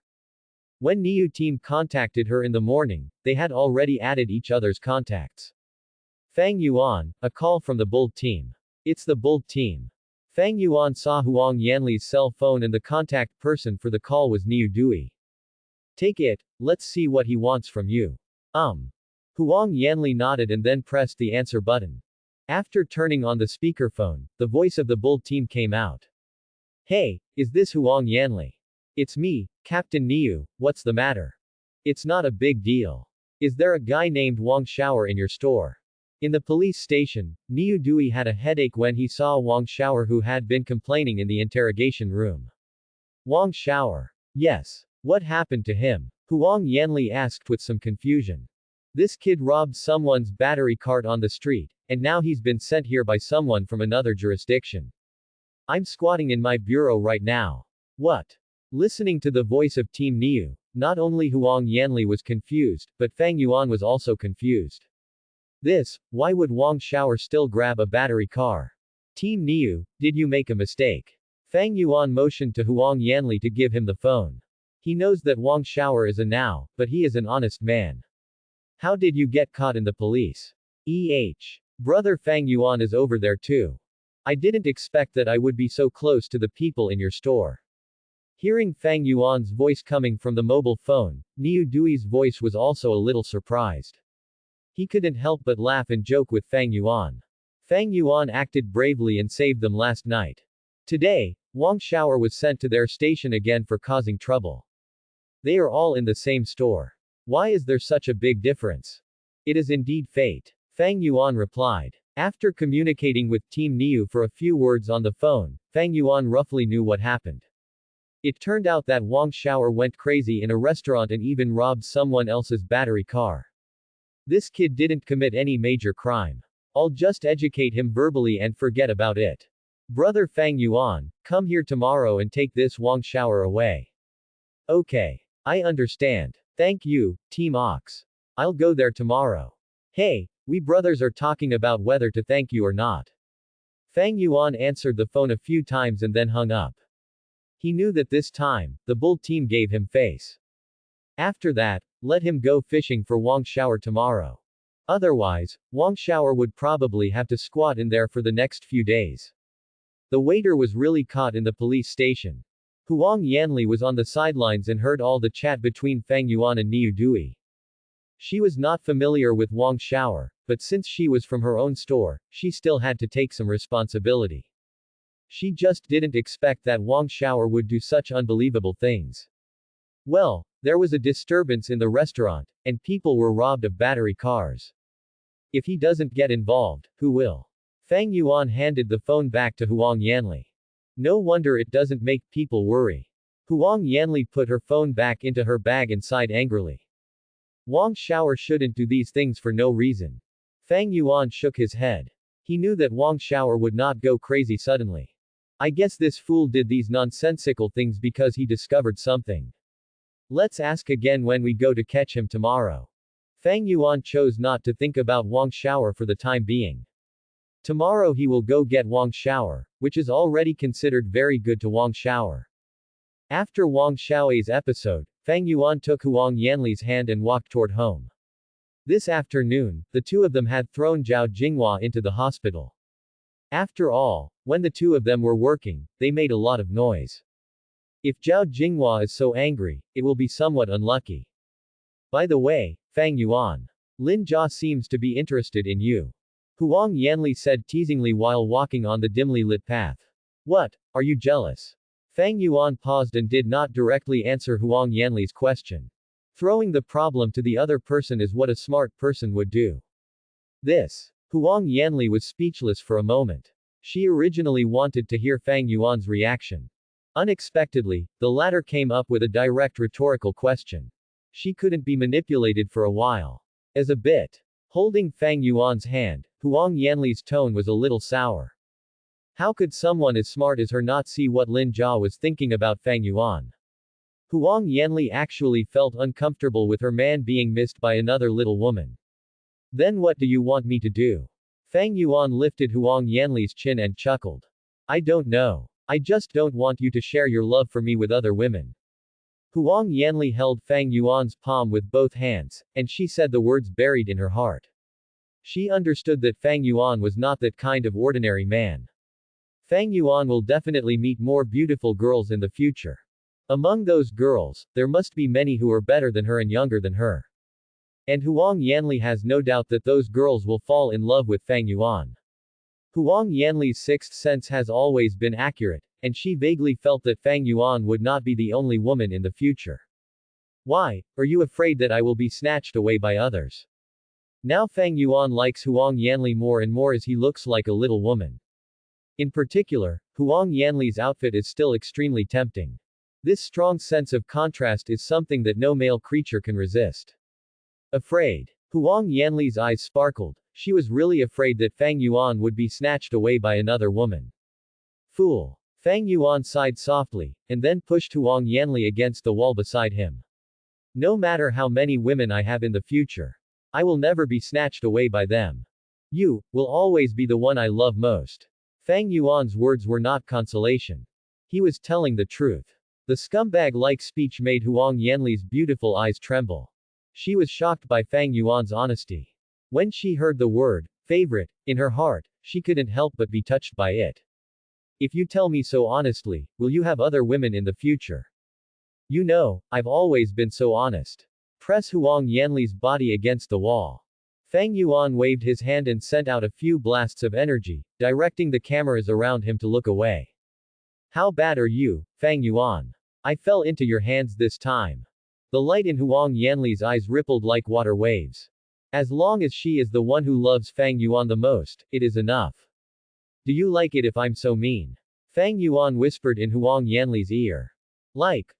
When Niu team contacted her in the morning, they had already added each other's contacts. Fang Yuan, a call from the Bull team. It's the Bull team. Fang Yuan saw Huang Yanli's cell phone and the contact person for the call was Niu Dui. Take it, let's see what he wants from you. Huang Yanli nodded and then pressed the answer button. After turning on the speakerphone, the voice of the Bull team came out. Hey, is this Huang Yanli? It's me, Captain Niu, what's the matter? It's not a big deal. Is there a guy named Wang Shower in your store? In the police station, Niu Dui had a headache when he saw Wang Shower who had been complaining in the interrogation room. Wang Shower. Yes. What happened to him? Huang Yanli asked with some confusion. This kid robbed someone's battery cart on the street, and now he's been sent here by someone from another jurisdiction. I'm squatting in my bureau right now. What? Listening to the voice of Team Niu, not only Huang Yanli was confused, but Fang Yuan was also confused. Why would Wang Shower still grab a battery car? Team Niu, did you make a mistake? Fang Yuan motioned to Huang Yanli to give him the phone. He knows that Wang Shower is a now, but he is an honest man. How did you get caught in the police? Brother Fang Yuan is over there too. I didn't expect that I would be so close to the people in your store. Hearing Fang Yuan's voice coming from the mobile phone, Niu Dui's voice was also a little surprised. He couldn't help but laugh and joke with Fang Yuan. Fang Yuan acted bravely and saved them last night. Today, Wang Shower was sent to their station again for causing trouble. They are all in the same store. Why is there such a big difference? It is indeed fate. Fang Yuan replied. After communicating with Team Niu for a few words on the phone, Fang Yuan roughly knew what happened. It turned out that Wang Shower went crazy in a restaurant and even robbed someone else's battery car. This kid didn't commit any major crime. I'll just educate him verbally and forget about it. Brother Fang Yuan, come here tomorrow and take this Wang Shower away. Okay. I understand. Thank you, Team Ox. I'll go there tomorrow. Hey, we brothers are talking about whether to thank you or not. Fang Yuan answered the phone a few times and then hung up. He knew that this time, the Bull team gave him face. After that, let him go fishing for Wang Shower tomorrow. Otherwise, Wang Shower would probably have to squat in there for the next few days. The waiter was really caught in the police station. Huang Yanli was on the sidelines and heard all the chat between Fang Yuan and Niu Dui. She was not familiar with Wang Shower, but since she was from her own store, she still had to take some responsibility. She just didn't expect that Wang Shower would do such unbelievable things. Well, there was a disturbance in the restaurant, and people were robbed of battery cars. If he doesn't get involved, who will? Fang Yuan handed the phone back to Huang Yanli. No wonder it doesn't make people worry. Huang Yanli put her phone back into her bag and sighed angrily. Wang Shower shouldn't do these things for no reason. Fang Yuan shook his head. He knew that Wang Shower would not go crazy suddenly. I guess this fool did these nonsensical things because he discovered something. Let's ask again when we go to catch him tomorrow. Fang Yuan chose not to think about Wang Shower for the time being. Tomorrow he will go get Wang Shower, which is already considered very good to Wang Shower. After Wang Xiao's episode, Fang Yuan took Huang Yanli's hand and walked toward home. This afternoon, the two of them had thrown Zhao Jinghua into the hospital. After all, when the two of them were working, they made a lot of noise. If Zhao Jinghua is so angry, it will be somewhat unlucky. By the way, Fang Yuan. Lin Jia seems to be interested in you. Huang Yanli said teasingly while walking on the dimly lit path. What? Are you jealous? Fang Yuan paused and did not directly answer Huang Yanli's question. Throwing the problem to the other person is what a smart person would do. Huang Yanli was speechless for a moment. She originally wanted to hear Fang Yuan's reaction. Unexpectedly, the latter came up with a direct rhetorical question. She couldn't be manipulated for a while. As a bit. Holding Fang Yuan's hand, Huang Yanli's tone was a little sour. How could someone as smart as her not see what Lin Jia was thinking about Fang Yuan? Huang Yanli actually felt uncomfortable with her man being missed by another little woman. Then what do you want me to do? Fang Yuan lifted Huang Yanli's chin and chuckled. I don't know. I just don't want you to share your love for me with other women. Huang Yanli held Fang Yuan's palm with both hands, and she said the words buried in her heart. She understood that Fang Yuan was not that kind of ordinary man. Fang Yuan will definitely meet more beautiful girls in the future. Among those girls, there must be many who are better than her and younger than her. And Huang Yanli has no doubt that those girls will fall in love with Fang Yuan. Huang Yanli's sixth sense has always been accurate, and she vaguely felt that Fang Yuan would not be the only woman in the future. Why, are you afraid that I will be snatched away by others? Now Fang Yuan likes Huang Yanli more and more as he looks like a little woman. In particular, Huang Yanli's outfit is still extremely tempting. This strong sense of contrast is something that no male creature can resist. Afraid. Huang Yanli's eyes sparkled. She was really afraid that Fang Yuan would be snatched away by another woman. Fool. Fang Yuan sighed softly, and then pushed Huang Yanli against the wall beside him. No matter how many women I have in the future, I will never be snatched away by them. You will always be the one I love most. Fang Yuan's words were not consolation. He was telling the truth. The scumbag-like speech made Huang Yanli's beautiful eyes tremble. She was shocked by Fang Yuan's honesty. When she heard the word, favorite, in her heart, she couldn't help but be touched by it. If you tell me so honestly, will you have other women in the future? You know, I've always been so honest. Press Huang Yanli's body against the wall. Fang Yuan waved his hand and sent out a few blasts of energy, directing the cameras around him to look away. How bad are you, Fang Yuan? I fell into your hands this time. The light in Huang Yanli's eyes rippled like water waves. As long as she is the one who loves Fang Yuan the most, it is enough. Do you like it if I'm so mean? Fang Yuan whispered in Huang Yanli's ear. Like,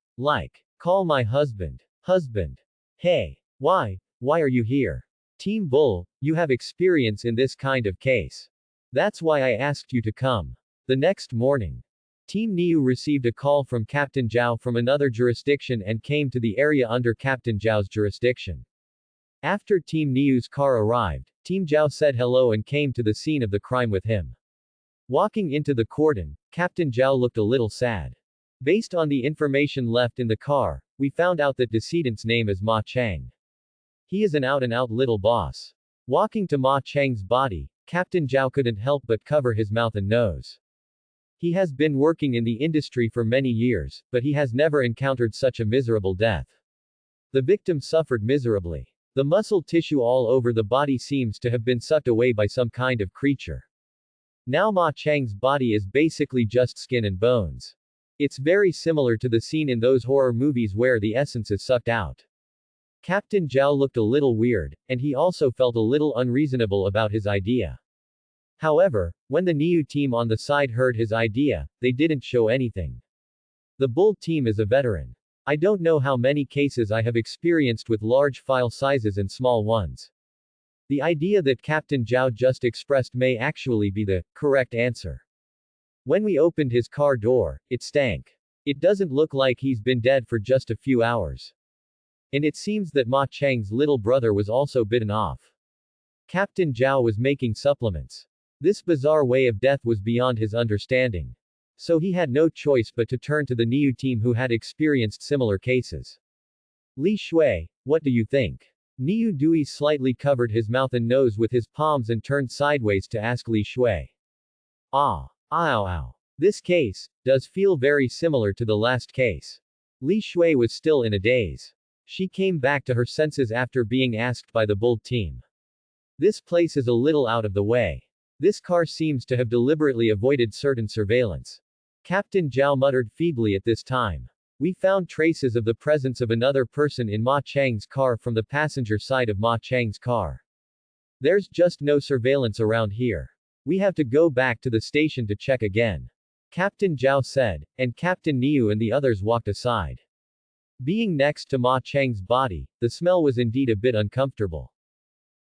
call my husband. Husband. Hey. Why are you here? Team Bull, you have experience in this kind of case. That's why I asked you to come. The next morning, Team Niu received a call from Captain Zhao from another jurisdiction and came to the area under Captain Zhao's jurisdiction. After Team Niu's car arrived, Team Zhao said hello and came to the scene of the crime with him. Walking into the cordon, Captain Zhao looked a little sad. Based on the information left in the car, we found out that decedent's name is Ma Chang. He is an out-and-out little boss. Walking to Ma Chang's body, Captain Zhao couldn't help but cover his mouth and nose. He has been working in the industry for many years, but he has never encountered such a miserable death. The victim suffered miserably. The muscle tissue all over the body seems to have been sucked away by some kind of creature. Now Ma Chang's body is basically just skin and bones. It's very similar to the scene in those horror movies where the essence is sucked out. Captain Zhao looked a little weird, and he also felt a little unreasonable about his idea. However, when the Niu team on the side heard his idea, they didn't show anything. The Bull team is a veteran. I don't know how many cases I have experienced with large file sizes and small ones. The idea that Captain Zhao just expressed may actually be the correct answer. When we opened his car door, it stank. It doesn't look like he's been dead for just a few hours. And it seems that Ma Chang's little brother was also bitten off. Captain Zhao was making supplements. This bizarre way of death was beyond his understanding. So he had no choice but to turn to the Niu team who had experienced similar cases. Li Shui, what do you think? Niu Dui slightly covered his mouth and nose with his palms and turned sideways to ask Li Shui. Ow. This case does feel very similar to the last case. Li Shui was still in a daze. She came back to her senses after being asked by the bull team. This place is a little out of the way. This car seems to have deliberately avoided certain surveillance. Captain Zhao muttered feebly at this time. We found traces of the presence of another person in Ma Chang's car from the passenger side of Ma Chang's car. There's just no surveillance around here. We have to go back to the station to check again. Captain Zhao said, and Captain Niu and the others walked aside. Being next to Ma Chang's body, the smell was indeed a bit uncomfortable.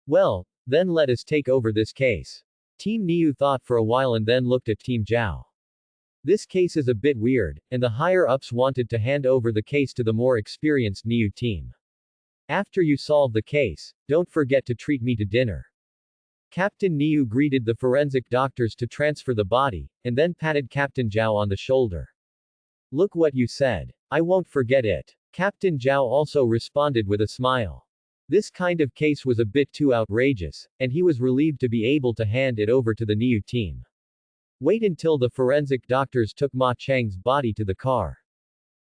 Well, then let us take over this case. Team Niu thought for a while and then looked at Team Zhao. This case is a bit weird, and the higher-ups wanted to hand over the case to the more experienced Niu team. After you solve the case, don't forget to treat me to dinner. Captain Niu greeted the forensic doctors to transfer the body, and then patted Captain Zhao on the shoulder. Look what you said. I won't forget it. Captain Zhao also responded with a smile. This kind of case was a bit too outrageous, and he was relieved to be able to hand it over to the Niu team. Wait until the forensic doctors took Ma Chang's body to the car.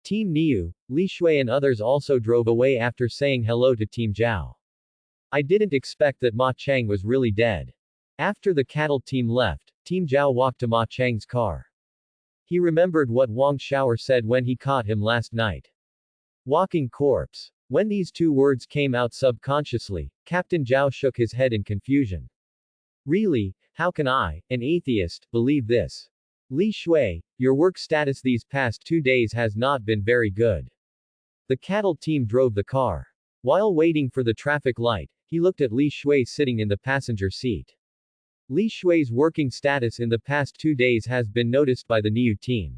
Team Niu, Li Shui and others also drove away after saying hello to Team Zhao. I didn't expect that Ma Chang was really dead. After the cattle team left, Team Zhao walked to Ma Chang's car. He remembered what Wang Xiaoer said when he caught him last night. Walking corpse. When these two words came out subconsciously, Captain Zhao shook his head in confusion. Really, how can I, an atheist, believe this? Li Shui, your work status these past 2 days has not been very good. The cattle team drove the car. While waiting for the traffic light, he looked at Li Shui sitting in the passenger seat. Li Shui's working status in the past 2 days has been noticed by the Niu team.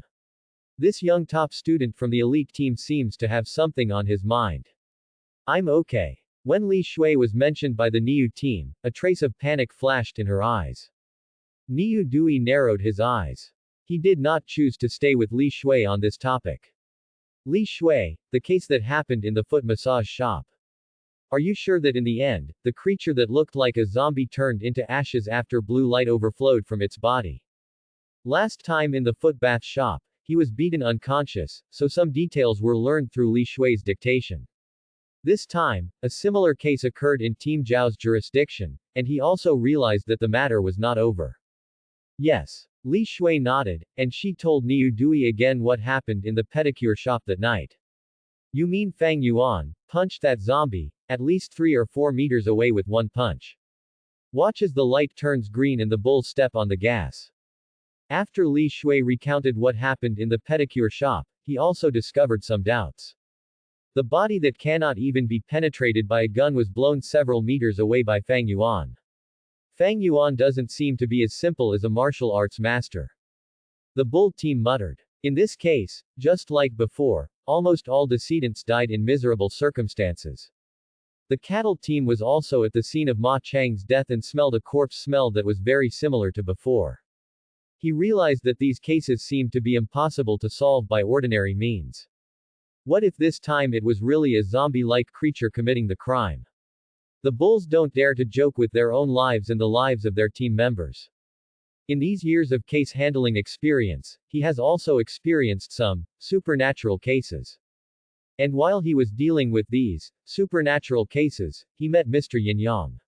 This young top student from the elite team seems to have something on his mind. I'm okay. When Li Shui was mentioned by the Niu team, a trace of panic flashed in her eyes. Niu Dui narrowed his eyes. He did not choose to stay with Li Shui on this topic. Li Shui, the case that happened in the foot massage shop. Are you sure that in the end, the creature that looked like a zombie turned into ashes after blue light overflowed from its body? Last time in the foot bath shop, he was beaten unconscious, so some details were learned through Li Shui's dictation. This time, a similar case occurred in Team Zhao's jurisdiction, and he also realized that the matter was not over. Yes. Li Shui nodded, and she told Niu Dui again what happened in the pedicure shop that night. You mean Fang Yuan punched that zombie, at least 3 or 4 meters away with one punch. Watch as the light turns green and the bulls step on the gas. After Li Shui recounted what happened in the pedicure shop, he also discovered some doubts. The body that cannot even be penetrated by a gun was blown several meters away by Fang Yuan. Fang Yuan doesn't seem to be as simple as a martial arts master. The bull team muttered. In this case, just like before, almost all decedents died in miserable circumstances. The cattle team was also at the scene of Ma Chang's death and smelled a corpse smell that was very similar to before. He realized that these cases seemed to be impossible to solve by ordinary means. What if this time it was really a zombie-like creature committing the crime? The bulls don't dare to joke with their own lives and the lives of their team members. In these years of case handling experience, he has also experienced some supernatural cases. And while he was dealing with these supernatural cases, he met Mr. Yin Yang.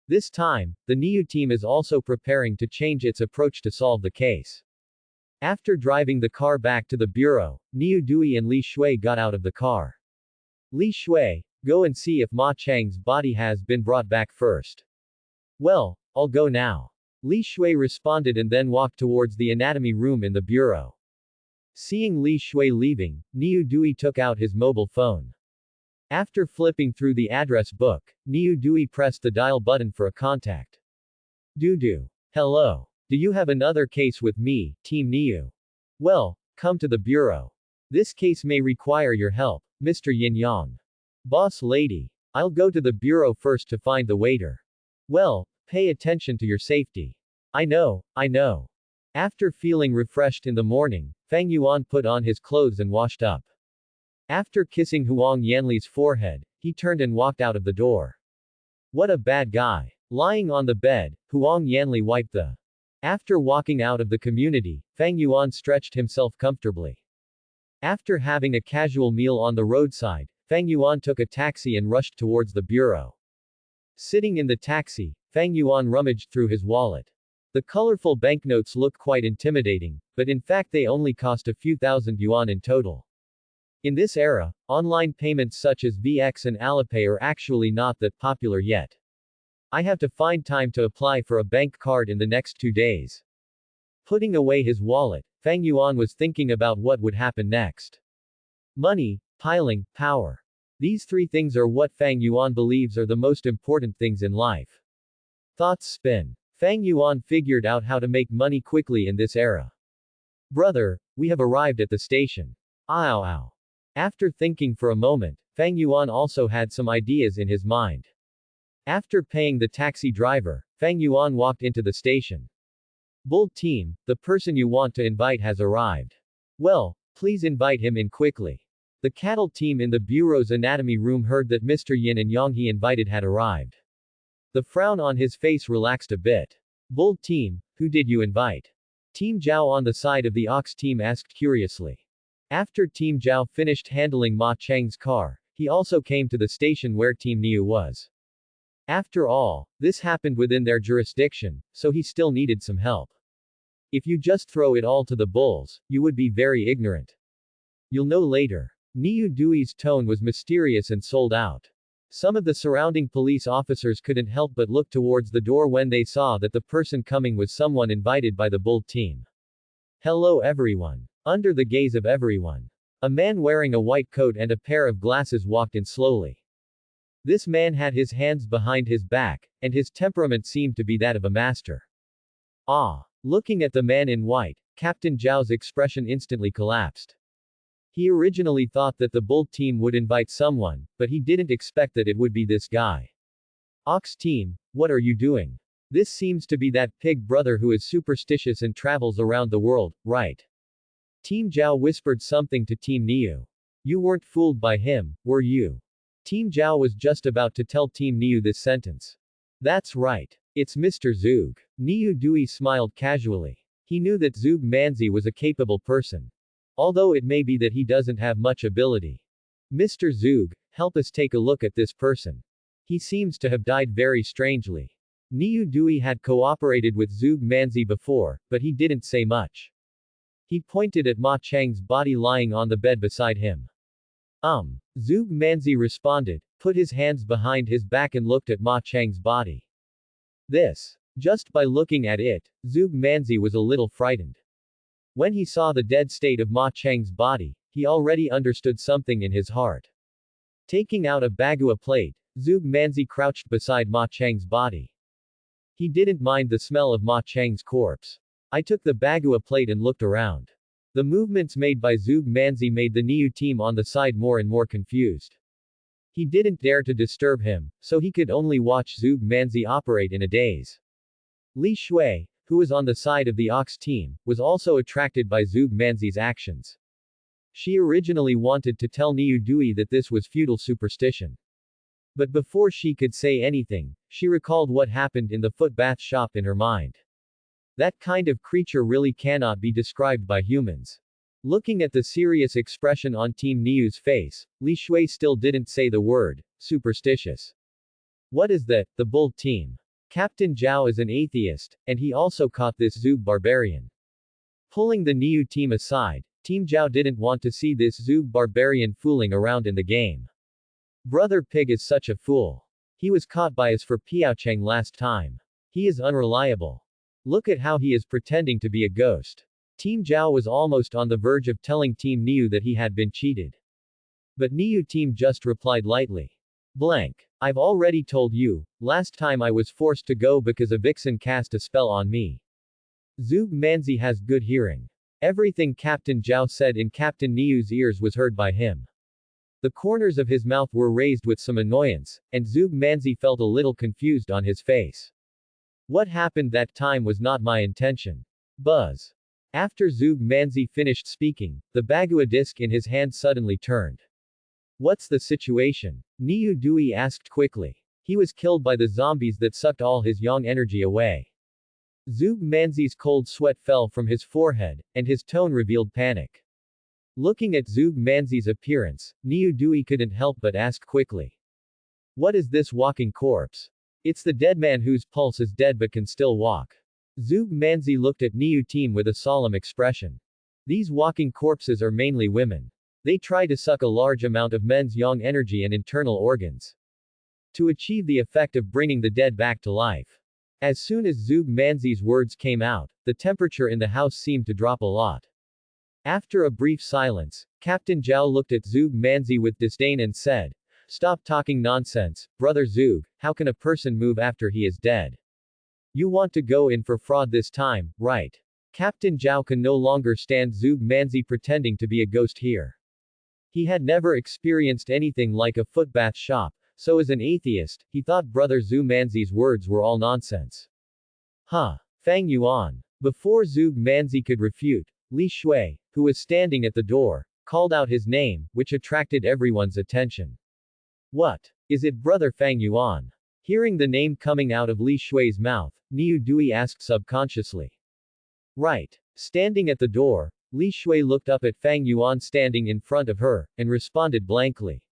This time, the Niu team is also preparing to change its approach to solve the case. After driving the car back to the bureau, Niu Dui and Li Shui got out of the car. Li Shui, go and see if Ma Chang's body has been brought back first. Well, I'll go now. Li Shui responded and then walked towards the anatomy room in the bureau. Seeing Li Shui leaving, Niu Dui took out his mobile phone. After flipping through the address book, Niu Dui pressed the dial button for a contact. Dudu. Hello. Do you have another case with me, Team Niu? Well, come to the bureau. This case may require your help, Mr. Yin Yang. Boss lady. I'll go to the bureau first to find the waiter. Well, pay attention to your safety. I know. After feeling refreshed in the morning, Fang Yuan put on his clothes and washed up. After kissing Huang Yanli's forehead, he turned and walked out of the door. What a bad guy. Lying on the bed, Huang Yanli wiped the. After walking out of the community, Fang Yuan stretched himself comfortably. After having a casual meal on the roadside, Fang Yuan took a taxi and rushed towards the bureau. Sitting in the taxi, Fang Yuan rummaged through his wallet. The colorful banknotes looked quite intimidating, but in fact they only cost a few thousand yuan in total. In this era, online payments such as VX and Alipay are actually not that popular yet. I have to find time to apply for a bank card in the next 2 days. Putting away his wallet, Fang Yuan was thinking about what would happen next. Money, piling, power. These 3 things are what Fang Yuan believes are the most important things in life. Thoughts spin. Fang Yuan figured out how to make money quickly in this era. Brother, we have arrived at the station. Ow ow. After thinking for a moment, Fang Yuan also had some ideas in his mind. After paying the taxi driver, Fang Yuan walked into the station. Bull team, the person you want to invite has arrived. Well, please invite him in quickly. The cattle team in the bureau's anatomy room heard that Mr. Yin and Yang he invited had arrived. The frown on his face relaxed a bit. Bull team, who did you invite? Team Zhao on the side of the ox team asked curiously. After Team Zhao finished handling Ma Cheng's car, he also came to the station where Team Niu was. After all, this happened within their jurisdiction, so he still needed some help. If you just throw it all to the bulls, you would be very ignorant. You'll know later. Niu Dui's tone was mysterious and sold out. Some of the surrounding police officers couldn't help but look towards the door when they saw that the person coming was someone invited by the bull team. Hello everyone. Under the gaze of everyone, a man wearing a white coat and a pair of glasses walked in slowly. This man had his hands behind his back, and his temperament seemed to be that of a master. Ah! Looking at the man in white, Captain Zhao's expression instantly collapsed. He originally thought that the bull team would invite someone, but he didn't expect that it would be this guy. Ox team, what are you doing? This seems to be that pig brother who is superstitious and travels around the world, right? Team Zhao whispered something to Team Niu. You weren't fooled by him, were you? Team Zhao was just about to tell Team Niu this sentence. That's right. It's Mr. Zug. Niu Dui smiled casually. He knew that Zug Manzi was a capable person. Although it may be that he doesn't have much ability. Mr. Zug, help us take a look at this person. He seems to have died very strangely. Niu Dui had cooperated with Zug Manzi before, but he didn't say much. He pointed at Ma Cheng's body lying on the bed beside him. Zug Manzi responded, put his hands behind his back and looked at Ma Cheng's body. Just by looking at it, Zug Manzi was a little frightened. When he saw the dead state of Ma Cheng's body, he already understood something in his heart. Taking out a bagua plate, Zug Manzi crouched beside Ma Cheng's body. He didn't mind the smell of Ma Cheng's corpse. I took the bagua plate and looked around. The movements made by Zug Manzi made the Niu team on the side more and more confused. He didn't dare to disturb him, so he could only watch Zug Manzi operate in a daze. Li Shui, who was on the side of the ox team, was also attracted by Zug Manzi's actions. She originally wanted to tell Niu Dui that this was feudal superstition. But before she could say anything, she recalled what happened in the footbath shop in her mind. That kind of creature really cannot be described by humans. Looking at the serious expression on Team Niu's face, Li Shui still didn't say the word, superstitious. What is that, the bull team? Captain Zhao is an atheist, and he also caught this Zug barbarian. Pulling the Niu team aside, Team Zhao didn't want to see this Zug barbarian fooling around in the game. Brother Pig is such a fool. He was caught by us for Piaocheng last time. He is unreliable. Look at how he is pretending to be a ghost. Team Zhao was almost on the verge of telling Team Niu that he had been cheated. But Niu team just replied lightly. Blank. I've already told you, last time I was forced to go because a vixen cast a spell on me. Zug Manzi has good hearing. Everything Captain Zhao said in Captain Niu's ears was heard by him. The corners of his mouth were raised with some annoyance, and Zug Manzi felt a little confused on his face. What happened that time was not my intention. Buzz. After Zug Manzi finished speaking, the bagua disc in his hand suddenly turned. What's the situation? Niu Dui asked quickly. He was killed by the zombies that sucked all his yang energy away. Zug Manzi's cold sweat fell from his forehead, and his tone revealed panic. Looking at Zug Manzi's appearance, Niu Dui couldn't help but ask quickly. What is this walking corpse? It's the dead man whose pulse is dead but can still walk. Zug Manzi looked at Niu Team with a solemn expression. These walking corpses are mainly women. They try to suck a large amount of men's yang energy and internal organs to achieve the effect of bringing the dead back to life. As soon as Zug Manzi's words came out, the temperature in the house seemed to drop a lot. After a brief silence, Captain Zhao looked at Zug Manzi with disdain and said, "Stop talking nonsense, brother Zug, how can a person move after he is dead? You want to go in for fraud this time, right?" Captain Zhao can no longer stand Zug Manzi pretending to be a ghost here. He had never experienced anything like a footbath shop, so as an atheist, he thought brother Zhu Manzi's words were all nonsense. Huh. Fang Yuan. Before Zug Manzi could refute, Li Shui, who was standing at the door, called out his name, which attracted everyone's attention. What? Is it brother Fang Yuan? Hearing the name coming out of Li Shui's mouth, Niu Dui asked subconsciously. Right. Standing at the door, Li Shui looked up at Fang Yuan standing in front of her, and responded blankly.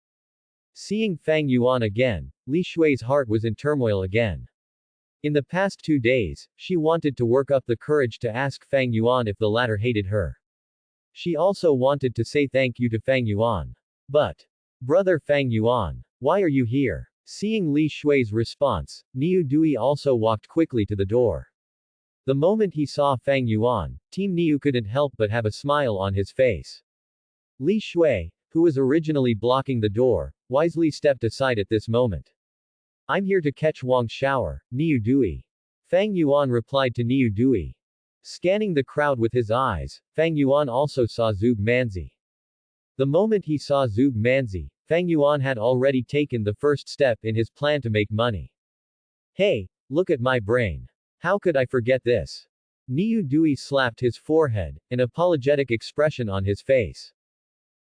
Seeing Fang Yuan again, Li Shui's heart was in turmoil again. In the past 2 days, she wanted to work up the courage to ask Fang Yuan if the latter hated her. She also wanted to say thank you to Fang Yuan. But, brother Fang Yuan, why are you here? Seeing Li Shui's response, Niu Dui also walked quickly to the door. The moment he saw Fang Yuan, Team Niu couldn't help but have a smile on his face. Li Shui, who was originally blocking the door, wisely stepped aside at this moment. I'm here to catch Wang's shower, Niu Dui. Fang Yuan replied to Niu Dui. Scanning the crowd with his eyes, Fang Yuan also saw Zug Manzi. The moment he saw Zug Manzi, Fang Yuan had already taken the first step in his plan to make money. Hey, look at my brain. How could I forget this? Niu Dui slapped his forehead, an apologetic expression on his face.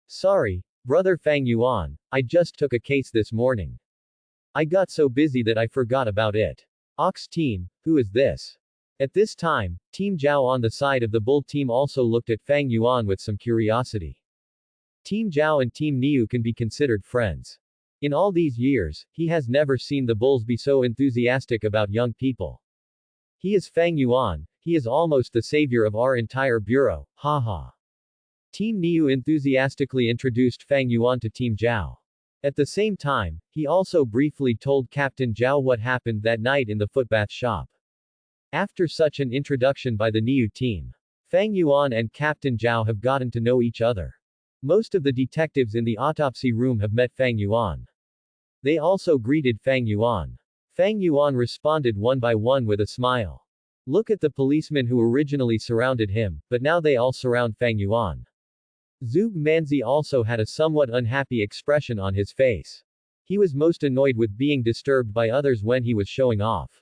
Sorry, brother Fang Yuan, I just took a case this morning. I got so busy that I forgot about it. Ox team, who is this? At this time, Team Zhao on the side of the bull team also looked at Fang Yuan with some curiosity. Team Zhao and Team Niu can be considered friends. In all these years, he has never seen the bulls be so enthusiastic about young people. He is Fang Yuan, he is almost the savior of our entire bureau, haha. Team Niu enthusiastically introduced Fang Yuan to Team Zhao. At the same time, he also briefly told Captain Zhao what happened that night in the footbath shop. After such an introduction by the Niu team, Fang Yuan and Captain Zhao have gotten to know each other. Most of the detectives in the autopsy room have met Fang Yuan. They also greeted Fang Yuan. Fang Yuan responded one by one with a smile. Look at the policemen who originally surrounded him, but now they all surround Fang Yuan. Zug Manzi also had a somewhat unhappy expression on his face. He was most annoyed with being disturbed by others when he was showing off.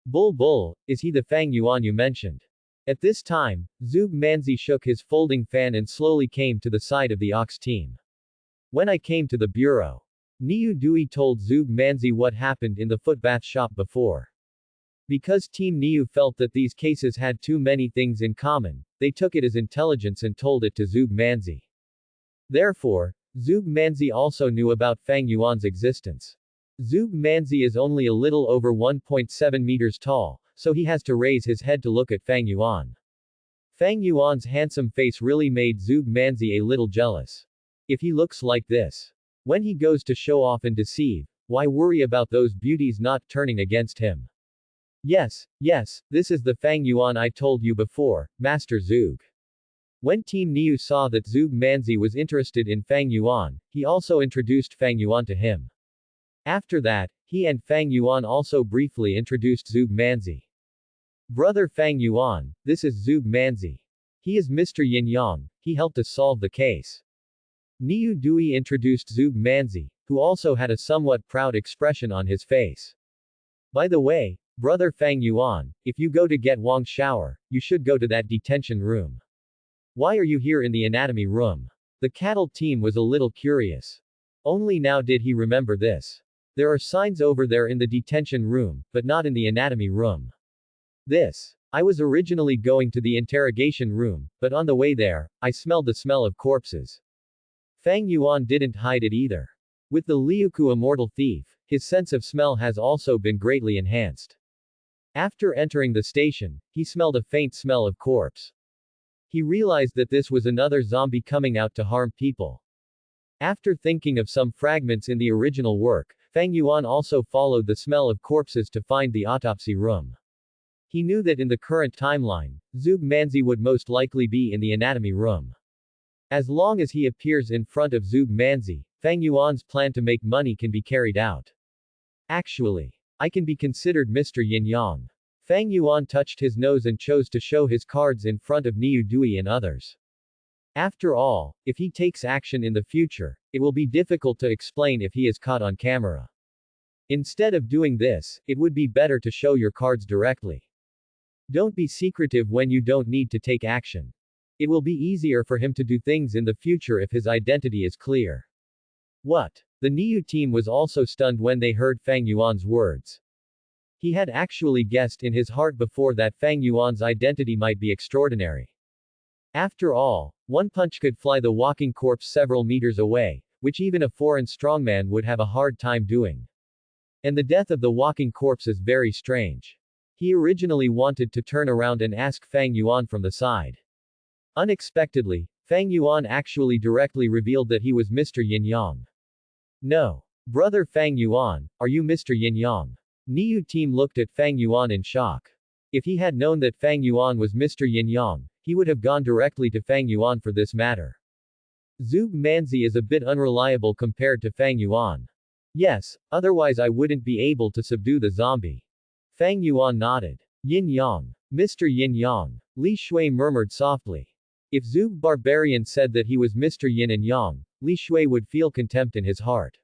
Bull, is he the Fang Yuan you mentioned? At this time, Zug Manzi shook his folding fan and slowly came to the side of the Ox team. When I came to the bureau, Niu Dui told Zug Manzi what happened in the footbath shop before. Because Team Niu felt that these cases had too many things in common, they took it as intelligence and told it to Zug Manzi. Therefore, Zug Manzi also knew about Fang Yuan's existence. Zug Manzi is only a little over 1.7 meters tall, so he has to raise his head to look at Fang Yuan. Fang Yuan's handsome face really made Zug Manzi a little jealous. If he looks like this, when he goes to show off and deceive, why worry about those beauties not turning against him? Yes, this is the Fang Yuan I told you before, Master Zug. When Team Niu saw that Zug Manzi was interested in Fang Yuan, he also introduced Fang Yuan to him. After that, he and Fang Yuan also briefly introduced Zug Manzi. Brother Fang Yuan, this is Zug Manzi. He is Mr. Yin Yang, he helped us solve the case. Niu Dui introduced Zug Manzi, who also had a somewhat proud expression on his face. By the way, Brother Fang Yuan, if you go to get Wang's shower, you should go to that detention room. Why are you here in the anatomy room? The cattle team was a little curious. Only now did he remember this. There are signs over there in the detention room, but not in the anatomy room. This I was originally going to the interrogation room, but on the way there, I smelled the smell of corpses. Fang Yuan didn't hide it either. With the Liuku immortal thief, his sense of smell has also been greatly enhanced. After entering the station, he smelled a faint smell of corpse. He realized that this was another zombie coming out to harm people. After thinking of some fragments in the original work, Fang Yuan also followed the smell of corpses to find the autopsy room. He knew that in the current timeline, Zug Manzi would most likely be in the anatomy room. As long as he appears in front of Zug Manzi, Fang Yuan's plan to make money can be carried out. Actually, I can be considered Mr. Yin Yang. Fang Yuan touched his nose and chose to show his cards in front of Niu Dui and others. After all, if he takes action in the future, it will be difficult to explain if he is caught on camera. Instead of doing this, it would be better to show your cards directly. Don't be secretive when you don't need to take action. It will be easier for him to do things in the future if his identity is clear. What? The Niu team was also stunned when they heard Fang Yuan's words. He had actually guessed in his heart before that Fang Yuan's identity might be extraordinary. After all, one punch could fly the walking corpse several meters away, which even a foreign strongman would have a hard time doing. And the death of the walking corpse is very strange. He originally wanted to turn around and ask Fang Yuan from the side. Unexpectedly, Fang Yuan actually directly revealed that he was Mr. Yin Yang. No. Brother Fang Yuan, are you Mr. Yin Yang? Niu team looked at Fang Yuan in shock. If he had known that Fang Yuan was Mr. Yin Yang, he would have gone directly to Fang Yuan for this matter. Zug Manzi is a bit unreliable compared to Fang Yuan. Yes, otherwise I wouldn't be able to subdue the zombie. Fang Yuan nodded. Yin Yang. Mr. Yin Yang. Li Shui murmured softly. If Zug Barbarian said that he was Mr. Yin and Yang, Li Shui would feel contempt in his heart.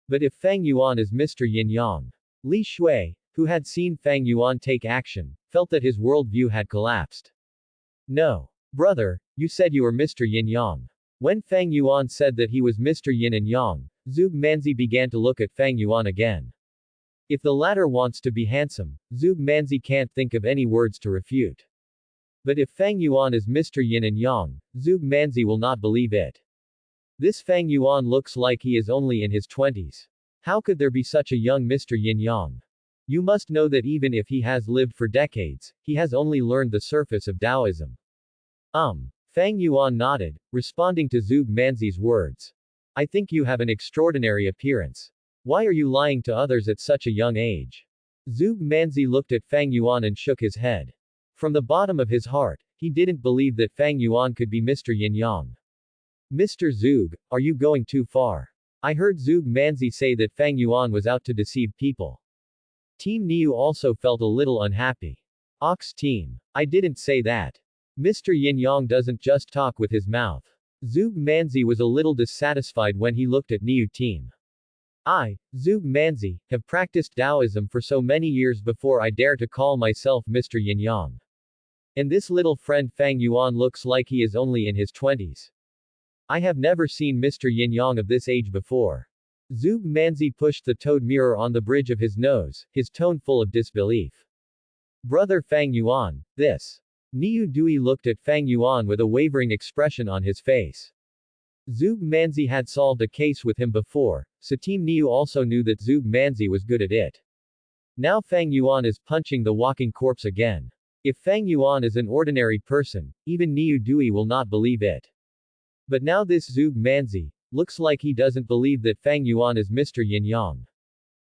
But if Fang Yuan is Mr. Yin Yang, Li Shui, who had seen Fang Yuan take action, felt that his worldview had collapsed. No. Brother, you said you were Mr. Yin Yang. When Fang Yuan said that he was Mr. Yin and Yang, Zug Manzi began to look at Fang Yuan again. If the latter wants to be handsome, Zug Manzi can't think of any words to refute. But if Fang Yuan is Mr. Yin and Yang, Zug Manzi will not believe it. This Fang Yuan looks like he is only in his 20s. How could there be such a young Mr. Yin Yang? You must know that even if he has lived for decades, he has only learned the surface of Taoism. Fang Yuan nodded, responding to Zug Manzi's words. I think you have an extraordinary appearance. Why are you lying to others at such a young age? Zug Manzi looked at Fang Yuan and shook his head. From the bottom of his heart, he didn't believe that Fang Yuan could be Mr. Yin Yang. Mr. Zug, are you going too far? I heard Zug Manzi say that Fang Yuan was out to deceive people. Team Niu also felt a little unhappy. Ox team. I didn't say that. Mr. Yin Yang doesn't just talk with his mouth. Zug Manzi was a little dissatisfied when he looked at Niu team. I, Zug Manzi, have practiced Taoism for so many years before I dare to call myself Mr. Yin Yang. And this little friend Fang Yuan looks like he is only in his 20s. I have never seen Mr. Yin Yang of this age before. Zug Manzi pushed the toad mirror on the bridge of his nose, his tone full of disbelief. Brother Fang Yuan, this. Niu Dui looked at Fang Yuan with a wavering expression on his face. Zug Manzi had solved a case with him before, so Team Niu also knew that Zug Manzi was good at it. Now Fang Yuan is punching the walking corpse again. If Fang Yuan is an ordinary person, even Niu Dui will not believe it. But now this Zug Manzi looks like he doesn't believe that Fang Yuan is Mr. Yin Yang.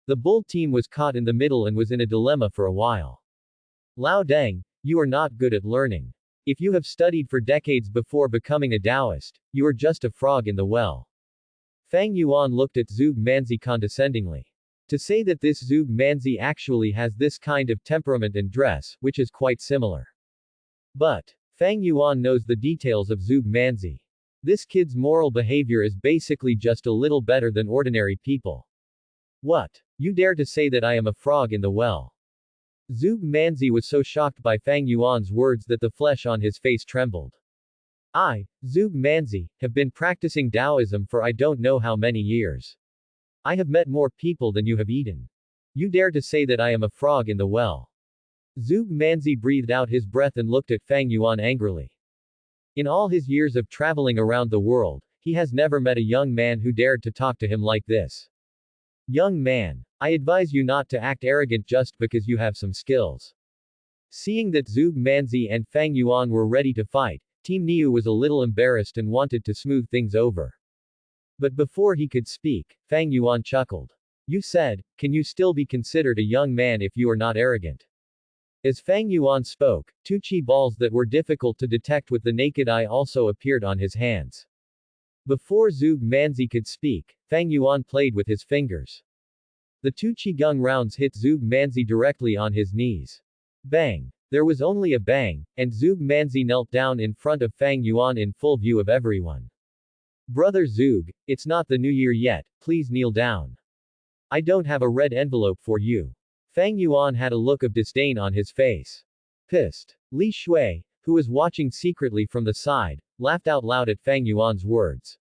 The bull team was caught in the middle and was in a dilemma for a while. Lao Deng, you are not good at learning. If you have studied for decades before becoming a Taoist, you are just a frog in the well. Fang Yuan looked at Zug Manzi condescendingly. To say that this Zug Manzi actually has this kind of temperament and dress, which is quite similar. But Fang Yuan knows the details of Zug Manzi. This kid's moral behavior is basically just a little better than ordinary people. What? You dare to say that I am a frog in the well? Zug Manzi was so shocked by Fang Yuan's words that the flesh on his face trembled. I, Zug Manzi, have been practicing Taoism for I don't know how many years. I have met more people than you have eaten. You dare to say that I am a frog in the well. Zhuge Manzi breathed out his breath and looked at Fang Yuan angrily. In all his years of traveling around the world, he has never met a young man who dared to talk to him like this. Young man, I advise you not to act arrogant just because you have some skills. Seeing that Zhuge Manzi and Fang Yuan were ready to fight, Team Niu was a little embarrassed and wanted to smooth things over. But before he could speak, Fang Yuan chuckled. You said, can you still be considered a young man if you are not arrogant? As Fang Yuan spoke, two chi balls that were difficult to detect with the naked eye also appeared on his hands. Before Zhuge Manzi could speak, Fang Yuan played with his fingers. The two qigong rounds hit Zhuge Manzi directly on his knees. Bang! There was only a bang, and Zhuge Manzi knelt down in front of Fang Yuan in full view of everyone. Brother Zhuge, it's not the new year yet, please kneel down. I don't have a red envelope for you. Fang Yuan had a look of disdain on his face. Pissed. Li Shui, who was watching secretly from the side, laughed out loud at Fang Yuan's words.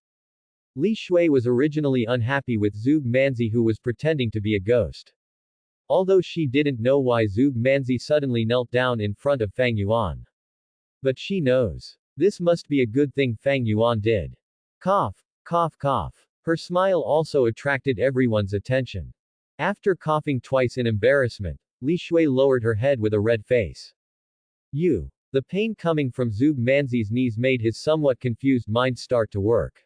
Li Shui was originally unhappy with Zhuge Manzi who was pretending to be a ghost. Although she didn't know why Zhuge Manzi suddenly knelt down in front of Fang Yuan. But she knows. This must be a good thing Fang Yuan did. Cough, cough, cough. Her smile also attracted everyone's attention. After coughing twice in embarrassment, Li Shui lowered her head with a red face. The pain coming from Zhuge Manzi's knees made his somewhat confused mind start to work.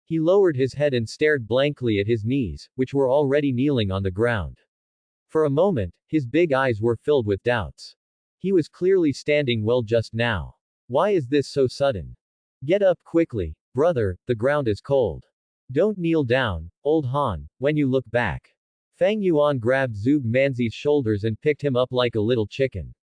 He lowered his head and stared blankly at his knees, which were already kneeling on the ground. For a moment, his big eyes were filled with doubts. He was clearly standing well just now. Why is this so sudden? Get up quickly, brother, the ground is cold. Don't kneel down, old Han, when you look back. Fang Yuan grabbed Zhuge Manzi's shoulders and picked him up like a little chicken.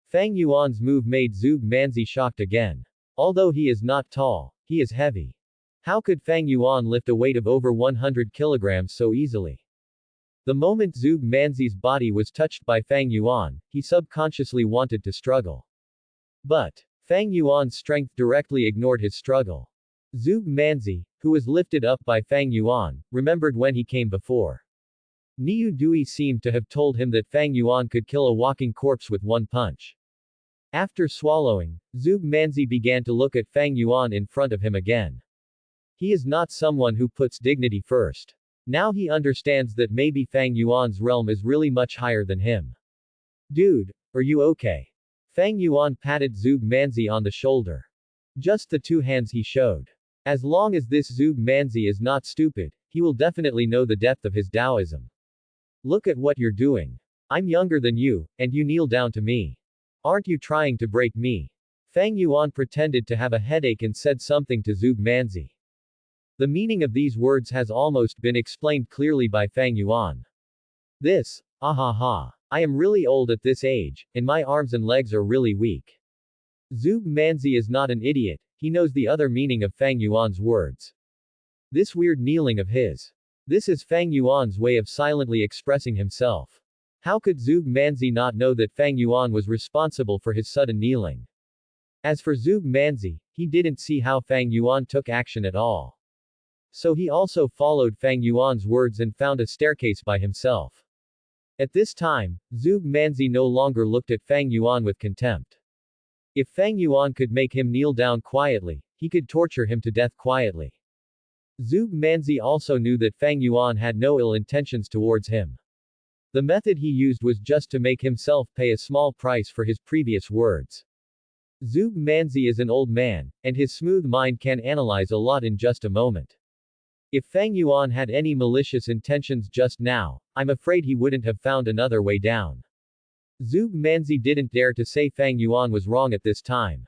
Fang Yuan's move made Zhuge Manzi shocked again. Although he is not tall, he is heavy. How could Fang Yuan lift a weight of over 100 kilograms so easily? The moment Zhuge Manzi's body was touched by Fang Yuan, he subconsciously wanted to struggle. But Fang Yuan's strength directly ignored his struggle. Zhuge Manzi, who was lifted up by Fang Yuan, remembered when he came before. Niu Dui seemed to have told him that Fang Yuan could kill a walking corpse with one punch. After swallowing, Zhuge Manzi began to look at Fang Yuan in front of him again. He is not someone who puts dignity first. Now he understands that maybe Fang Yuan's realm is really much higher than him. Dude, are you okay? Fang Yuan patted Zhuge Manzi on the shoulder. Just the two hands he showed. As long as this Zhuge Manzi is not stupid, he will definitely know the depth of his Taoism. Look at what you're doing. I'm younger than you, and you kneel down to me. Aren't you trying to break me? Fang Yuan pretended to have a headache and said something to Zhuge Manzi. The meaning of these words has almost been explained clearly by Fang Yuan. This, ha. I am really old at this age, and my arms and legs are really weak. Zhuge Manzi is not an idiot, he knows the other meaning of Fang Yuan's words. This weird kneeling of his. This is Fang Yuan's way of silently expressing himself. How could Zhuge Manzi not know that Fang Yuan was responsible for his sudden kneeling? As for Zhuge Manzi, he didn't see how Fang Yuan took action at all. So he also followed Fang Yuan's words and found a staircase by himself. At this time, Zhuge Manzi no longer looked at Fang Yuan with contempt. If Fang Yuan could make him kneel down quietly, he could torture him to death quietly. Zhuge Manzi also knew that Fang Yuan had no ill intentions towards him. The method he used was just to make himself pay a small price for his previous words. Zhuge Manzi is an old man, and his smooth mind can analyze a lot in just a moment. If Fang Yuan had any malicious intentions just now, I'm afraid he wouldn't have found another way down. Zhuge Manzi didn't dare to say Fang Yuan was wrong at this time.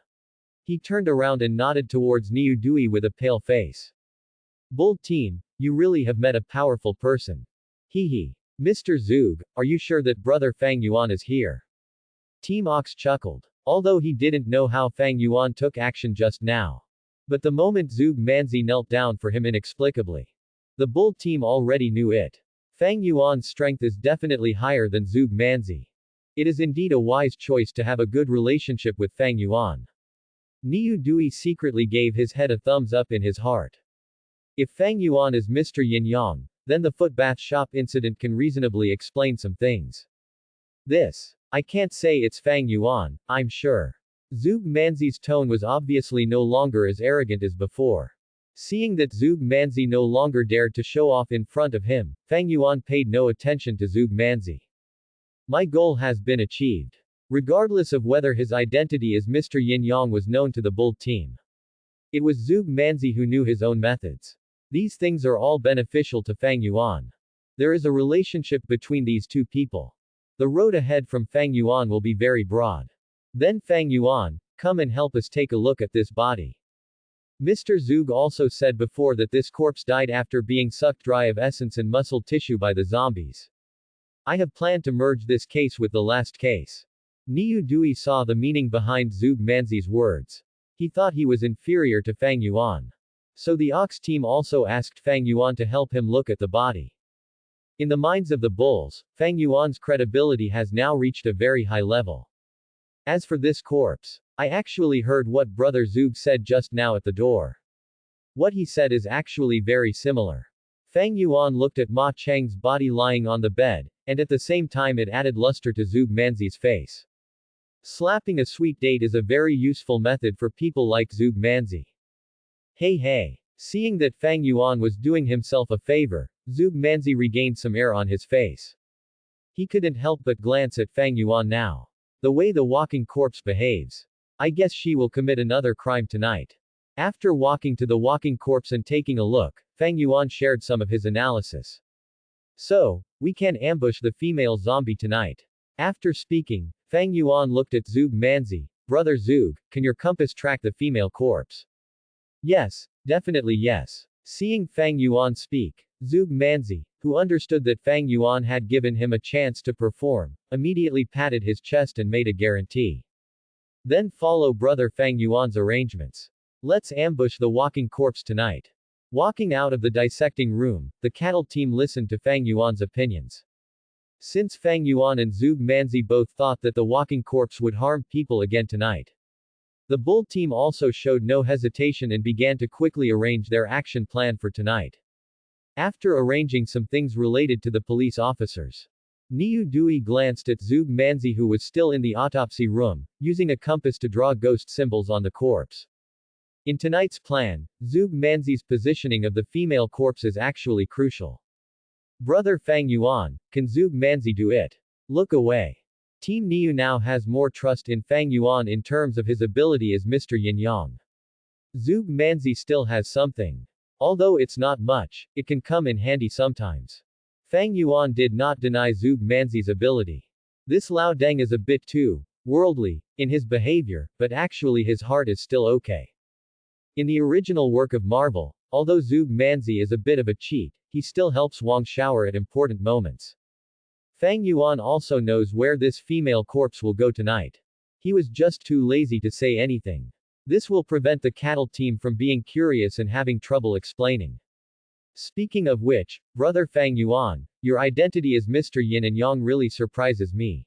He turned around and nodded towards Niu Dui with a pale face. Bold team, you really have met a powerful person. Hee. Mr. Zhuge, are you sure that brother Fang Yuan is here? Team Ox chuckled. Although he didn't know how Fang Yuan took action just now. But the moment Zhuge Manzi knelt down for him inexplicably. The bull team already knew it. Fang Yuan's strength is definitely higher than Zhuge Manzi. It is indeed a wise choice to have a good relationship with Fang Yuan. Niu Dui secretly gave his head a thumbs up in his heart. If Fang Yuan is Mr. Yin Yang, then the foot bath shop incident can reasonably explain some things. I can't say it's Fang Yuan, I'm sure. Zhuge Manzi's tone was obviously no longer as arrogant as before. Seeing that Zhuge Manzi no longer dared to show off in front of him, Fang Yuan paid no attention to Zhuge Manzi. My goal has been achieved. Regardless of whether his identity as Mr. Yin Yang was known to the bull team. It was Zhuge Manzi who knew his own methods. These things are all beneficial to Fang Yuan. There is a relationship between these two people. The road ahead from Fang Yuan will be very broad. Then Fang Yuan, come and help us take a look at this body. Mr. Zhuge also said before that this corpse died after being sucked dry of essence and muscle tissue by the zombies. I have planned to merge this case with the last case. Niu Dui saw the meaning behind Zhuge Manzi's words. He thought he was inferior to Fang Yuan. So the Ox team also asked Fang Yuan to help him look at the body. In the minds of the bulls, Fang Yuan's credibility has now reached a very high level. As for this corpse, I actually heard what Brother Zhuge said just now at the door. What he said is actually very similar. Fang Yuan looked at Ma Cheng's body lying on the bed, and at the same time it added luster to Zhuge Manzi's face. Slapping a sweet date is a very useful method for people like Zhuge Manzi. Hey. Seeing that Fang Yuan was doing himself a favor, Zhuge Manzi regained some air on his face. He couldn't help but glance at Fang Yuan now. The way the walking corpse behaves. I guess she will commit another crime tonight. After walking to the walking corpse and taking a look, Fang Yuan shared some of his analysis. So, we can ambush the female zombie tonight. After speaking, Fang Yuan looked at Zhuge Manzi. Brother Zhuge, can your compass track the female corpse? Yes, definitely yes. Seeing Fang Yuan speak, Zhuge Manzi, who understood that Fang Yuan had given him a chance to perform, immediately patted his chest and made a guarantee. Then follow Brother Fang Yuan's arrangements. Let's ambush the walking corpse tonight. Walking out of the dissecting room, the cattle team listened to Fang Yuan's opinions. Since Fang Yuan and Zhuge Manzi both thought that the walking corpse would harm people again tonight. The bull team also showed no hesitation and began to quickly arrange their action plan for tonight. After arranging some things related to the police officers, Niu Dui glanced at Zhuge Manzi who was still in the autopsy room, using a compass to draw ghost symbols on the corpse. In tonight's plan, Zhuge Manzi's positioning of the female corpse is actually crucial. Brother Fang Yuan, can Zhuge Manzi do it? Look away. Team Niu now has more trust in Fang Yuan in terms of his ability as Mr. Yin Yang. Zhuge Manzi still has something. Although it's not much, it can come in handy sometimes. Fang Yuan did not deny Zhuge Manzi's ability. This Lao Deng is a bit too worldly in his behavior, but actually his heart is still okay. In the original work of Marvel, although Zhuge Manzi is a bit of a cheat, he still helps Wang Shower at important moments. Fang Yuan also knows where this female corpse will go tonight. He was just too lazy to say anything. This will prevent the cattle team from being curious and having trouble explaining. Speaking of which, Brother Fang Yuan, your identity as Mr. Yin and Yang really surprises me.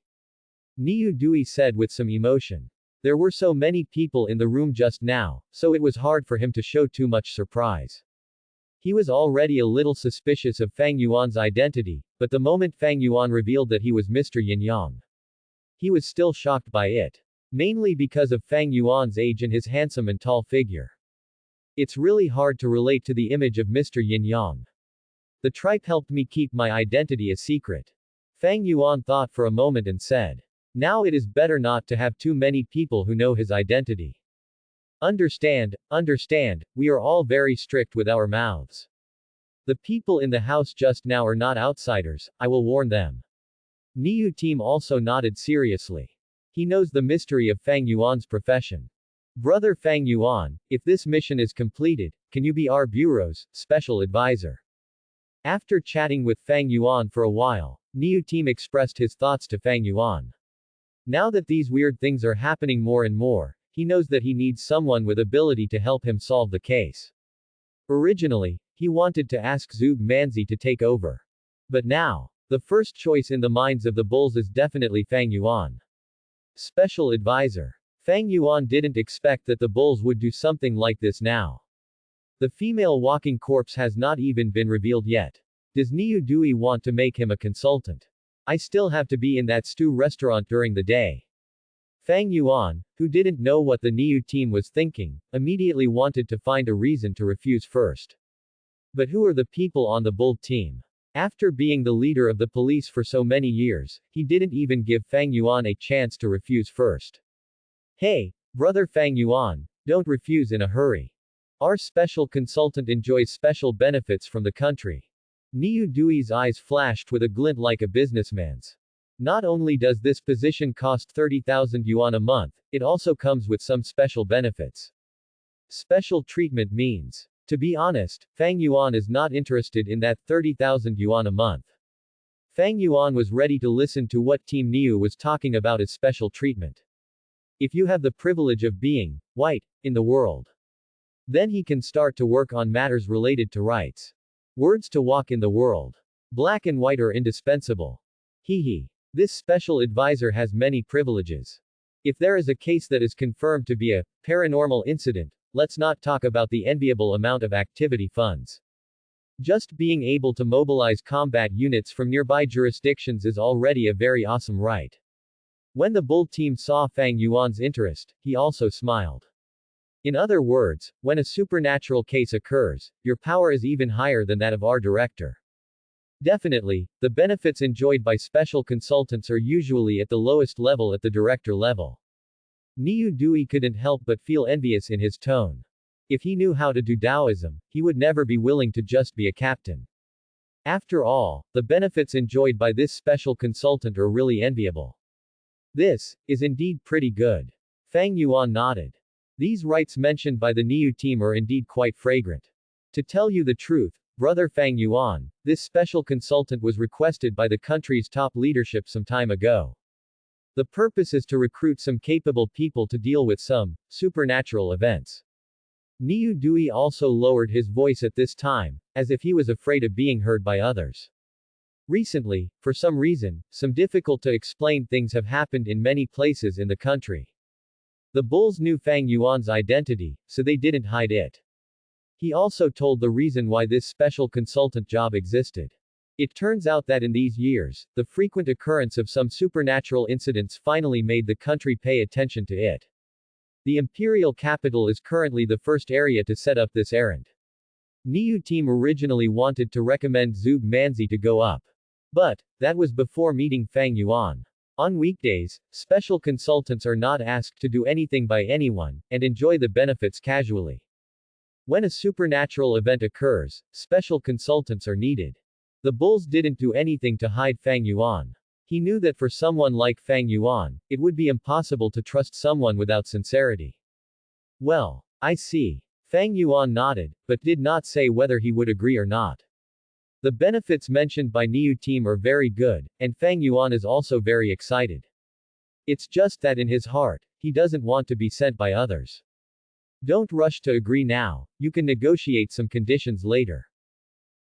Niu Dui said with some emotion. There were so many people in the room just now, so it was hard for him to show too much surprise. He was already a little suspicious of Fang Yuan's identity, but the moment Fang Yuan revealed that he was Mr. Yin Yang, he was still shocked by it. Mainly because of Fang Yuan's age and his handsome and tall figure. It's really hard to relate to the image of Mr. Yin Yang. The tripe helped me keep my identity a secret. Fang Yuan thought for a moment and said. Now it is better not to have too many people who know his identity. Understand, we are all very strict with our mouths. The people in the house just now are not outsiders, I will warn them. Niu team also nodded seriously. He knows the mystery of Fang Yuan's profession. Brother Fang Yuan, if this mission is completed, can you be our bureau's special advisor? After chatting with Fang Yuan for a while, Niu team expressed his thoughts to Fang Yuan. Now that these weird things are happening more and more, he knows that he needs someone with ability to help him solve the case. Originally, he wanted to ask Zhuge Manzi to take over. But now, the first choice in the minds of the bulls is definitely Fang Yuan. Special advisor. Fang Yuan didn't expect that the bulls would do something like this now. The female walking corpse has not even been revealed yet. Does Niu Dui want to make him a consultant? I still have to be in that stew restaurant during the day. Fang Yuan, who didn't know what the Niu team was thinking, immediately wanted to find a reason to refuse first. But who are the people on the bull team? After being the leader of the police for so many years, he didn't even give Fang Yuan a chance to refuse first. Hey, brother Fang Yuan, don't refuse in a hurry. Our special consultant enjoys special benefits from the country. Niu Dui's eyes flashed with a glint like a businessman's. Not only does this position cost 30,000 yuan a month, it also comes with some special benefits. Special treatment means. To be honest, Fang Yuan is not interested in that 30,000 yuan a month. Fang Yuan was ready to listen to what Team Niu was talking about as special treatment. If you have the privilege of being white in the world, then he can start to work on matters related to rights. Words to walk in the world. Black and white are indispensable. Hee. This special advisor has many privileges. If there is a case that is confirmed to be a paranormal incident, let's not talk about the enviable amount of activity funds. Just being able to mobilize combat units from nearby jurisdictions is already a very awesome right. When the bull team saw Fang Yuan's interest, he also smiled. In other words, when a supernatural case occurs, your power is even higher than that of our director. Definitely, the benefits enjoyed by special consultants are usually at the lowest level at the director level. Niu Dui couldn't help but feel envious in his tone. If he knew how to do Taoism, he would never be willing to just be a captain. After all, the benefits enjoyed by this special consultant are really enviable. This is indeed pretty good. Fang Yuan nodded. These rights mentioned by the Niu team are indeed quite fragrant. To tell you the truth, brother Fang Yuan, this special consultant was requested by the country's top leadership some time ago. The purpose is to recruit some capable people to deal with some supernatural events. Niu Dui also lowered his voice at this time, as if he was afraid of being heard by others. Recently, for some reason, some difficult to explain things have happened in many places in the country. The bulls knew Fang Yuan's identity, so they didn't hide it. He also told the reason why this special consultant job existed. It turns out that in these years, the frequent occurrence of some supernatural incidents finally made the country pay attention to it. The imperial capital is currently the first area to set up this errand. Niu team originally wanted to recommend Zug Manzi to go up. But, that was before meeting Fang Yuan. On weekdays, special consultants are not asked to do anything by anyone, and enjoy the benefits casually. When a supernatural event occurs, special consultants are needed. The bulls didn't do anything to hide Fang Yuan. He knew that for someone like Fang Yuan, it would be impossible to trust someone without sincerity. Well, I see. Fang Yuan nodded, but did not say whether he would agree or not. The benefits mentioned by Niu team are very good, and Fang Yuan is also very excited. It's just that in his heart, he doesn't want to be sent by others. Don't rush to agree now, you can negotiate some conditions later.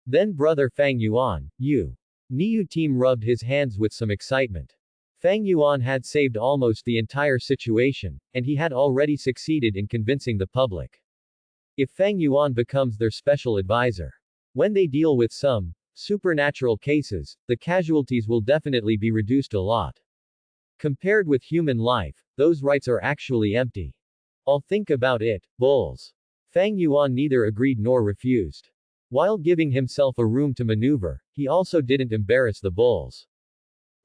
Then brother Fang Yuan, Niu team rubbed his hands with some excitement. Fang Yuan had saved almost the entire situation, and he had already succeeded in convincing the public. If Fang Yuan becomes their special advisor, when they deal with some supernatural cases, the casualties will definitely be reduced a lot. Compared with human life, those rights are actually empty. I'll think about it, bulls. Fang Yuan neither agreed nor refused. While giving himself a room to maneuver, he also didn't embarrass the bulls.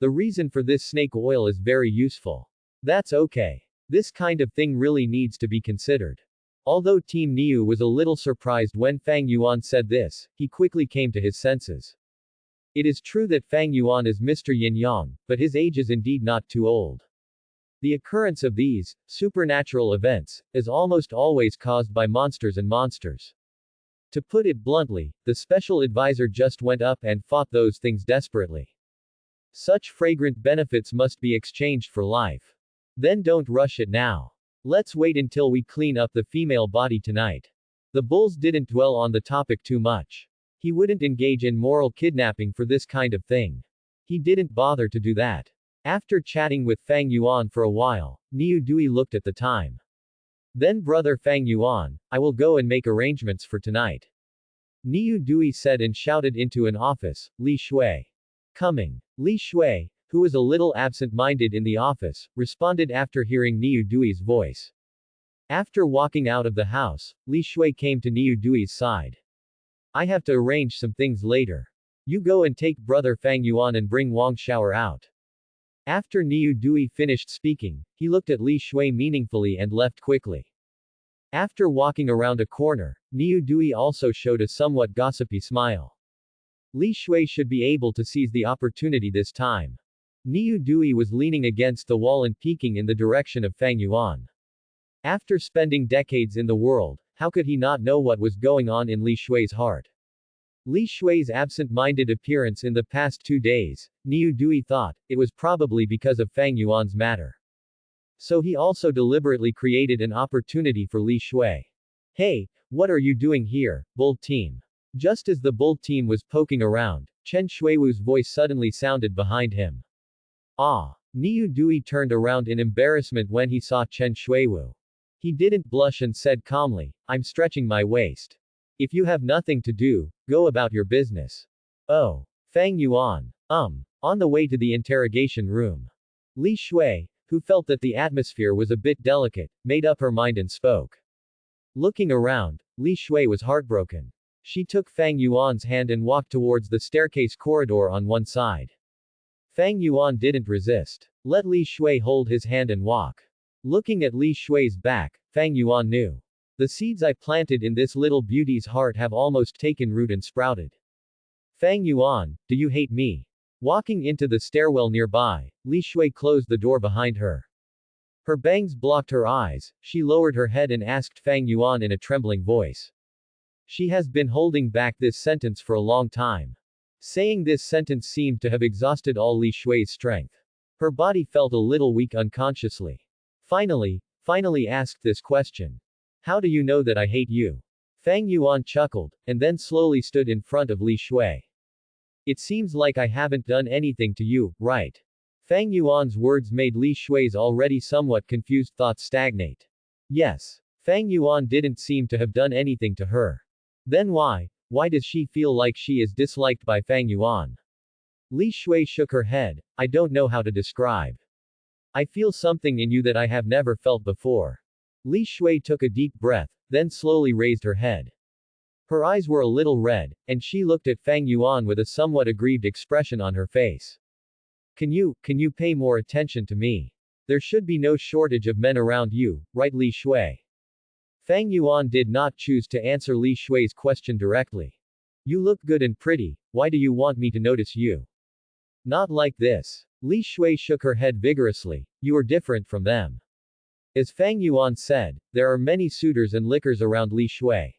The reason for this snake oil is very useful. That's okay. This kind of thing really needs to be considered. Although Team Niu was a little surprised when Fang Yuan said this, he quickly came to his senses. It is true that Fang Yuan is Mr. Yin Yang, but his age is indeed not too old. The occurrence of these supernatural events is almost always caused by monsters and monsters. To put it bluntly, the special advisor just went up and fought those things desperately. Such fragrant benefits must be exchanged for life. Then don't rush it now. Let's wait until we clean up the female body tonight. The bulls didn't dwell on the topic too much. He wouldn't engage in moral kidnapping for this kind of thing. He didn't bother to do that. After chatting with Fang Yuan for a while, Niu Dui looked at the time. Then brother Fang Yuan, I will go and make arrangements for tonight. Niu Dui said and shouted into an office, Li Shui. Coming. Li Shui, who was a little absent-minded in the office, responded after hearing Niu Dui's voice. After walking out of the house, Li Shui came to Niu Dui's side. I have to arrange some things later. You go and take brother Fang Yuan and bring Wang Shower out. After Niu Dui finished speaking, he looked at Li Shui meaningfully and left quickly. After walking around a corner, Niu Dui also showed a somewhat gossipy smile. Li Shui should be able to seize the opportunity this time. Niu Dui was leaning against the wall and peeking in the direction of Fang Yuan. After spending decades in the world, how could he not know what was going on in Li Shui's heart? Li Shui's absent-minded appearance in the past 2 days, Niu Dui thought, it was probably because of Fang Yuan's matter. So he also deliberately created an opportunity for Li Shui. Hey, what are you doing here, Bull Team? Just as the Bull Team was poking around, Chen Shuiwu's voice suddenly sounded behind him. Ah! Niu Dui turned around in embarrassment when he saw Chen Shuiwu. He didn't blush and said calmly, I'm stretching my waist. If you have nothing to do, go about your business. Oh. Fang Yuan. On the way to the interrogation room. Li Shui, who felt that the atmosphere was a bit delicate, made up her mind and spoke. Looking around, Li Shui was heartbroken. She took Fang Yuan's hand and walked towards the staircase corridor on one side. Fang Yuan didn't resist. Let Li Shui hold his hand and walk. Looking at Li Shui's back, Fang Yuan knew. The seeds I planted in this little beauty's heart have almost taken root and sprouted. Fang Yuan, do you hate me? Walking into the stairwell nearby, Li Shui closed the door behind her. Her bangs blocked her eyes, she lowered her head and asked Fang Yuan in a trembling voice. She has been holding back this sentence for a long time. Saying this sentence seemed to have exhausted all Li Shui's strength. Her body felt a little weak unconsciously. Finally asked this question. How do you know that I hate you? Fang Yuan chuckled, and then slowly stood in front of Li Shui. It seems like I haven't done anything to you, right? Fang Yuan's words made Li Shui's already somewhat confused thoughts stagnate. Yes. Fang Yuan didn't seem to have done anything to her. Then why does she feel like she is disliked by Fang Yuan? Li Shui shook her head. I don't know how to describe. I feel something in you that I have never felt before. Li Shui took a deep breath, then slowly raised her head. Her eyes were a little red, and she looked at Fang Yuan with a somewhat aggrieved expression on her face. Can you pay more attention to me? There should be no shortage of men around you, right Li Shui? Fang Yuan did not choose to answer Li Shui's question directly. You look good and pretty, why do you want me to notice you? Not like this. Li Shui shook her head vigorously, you are different from them. As Fang Yuan said, there are many suitors and lickers around Li Shui.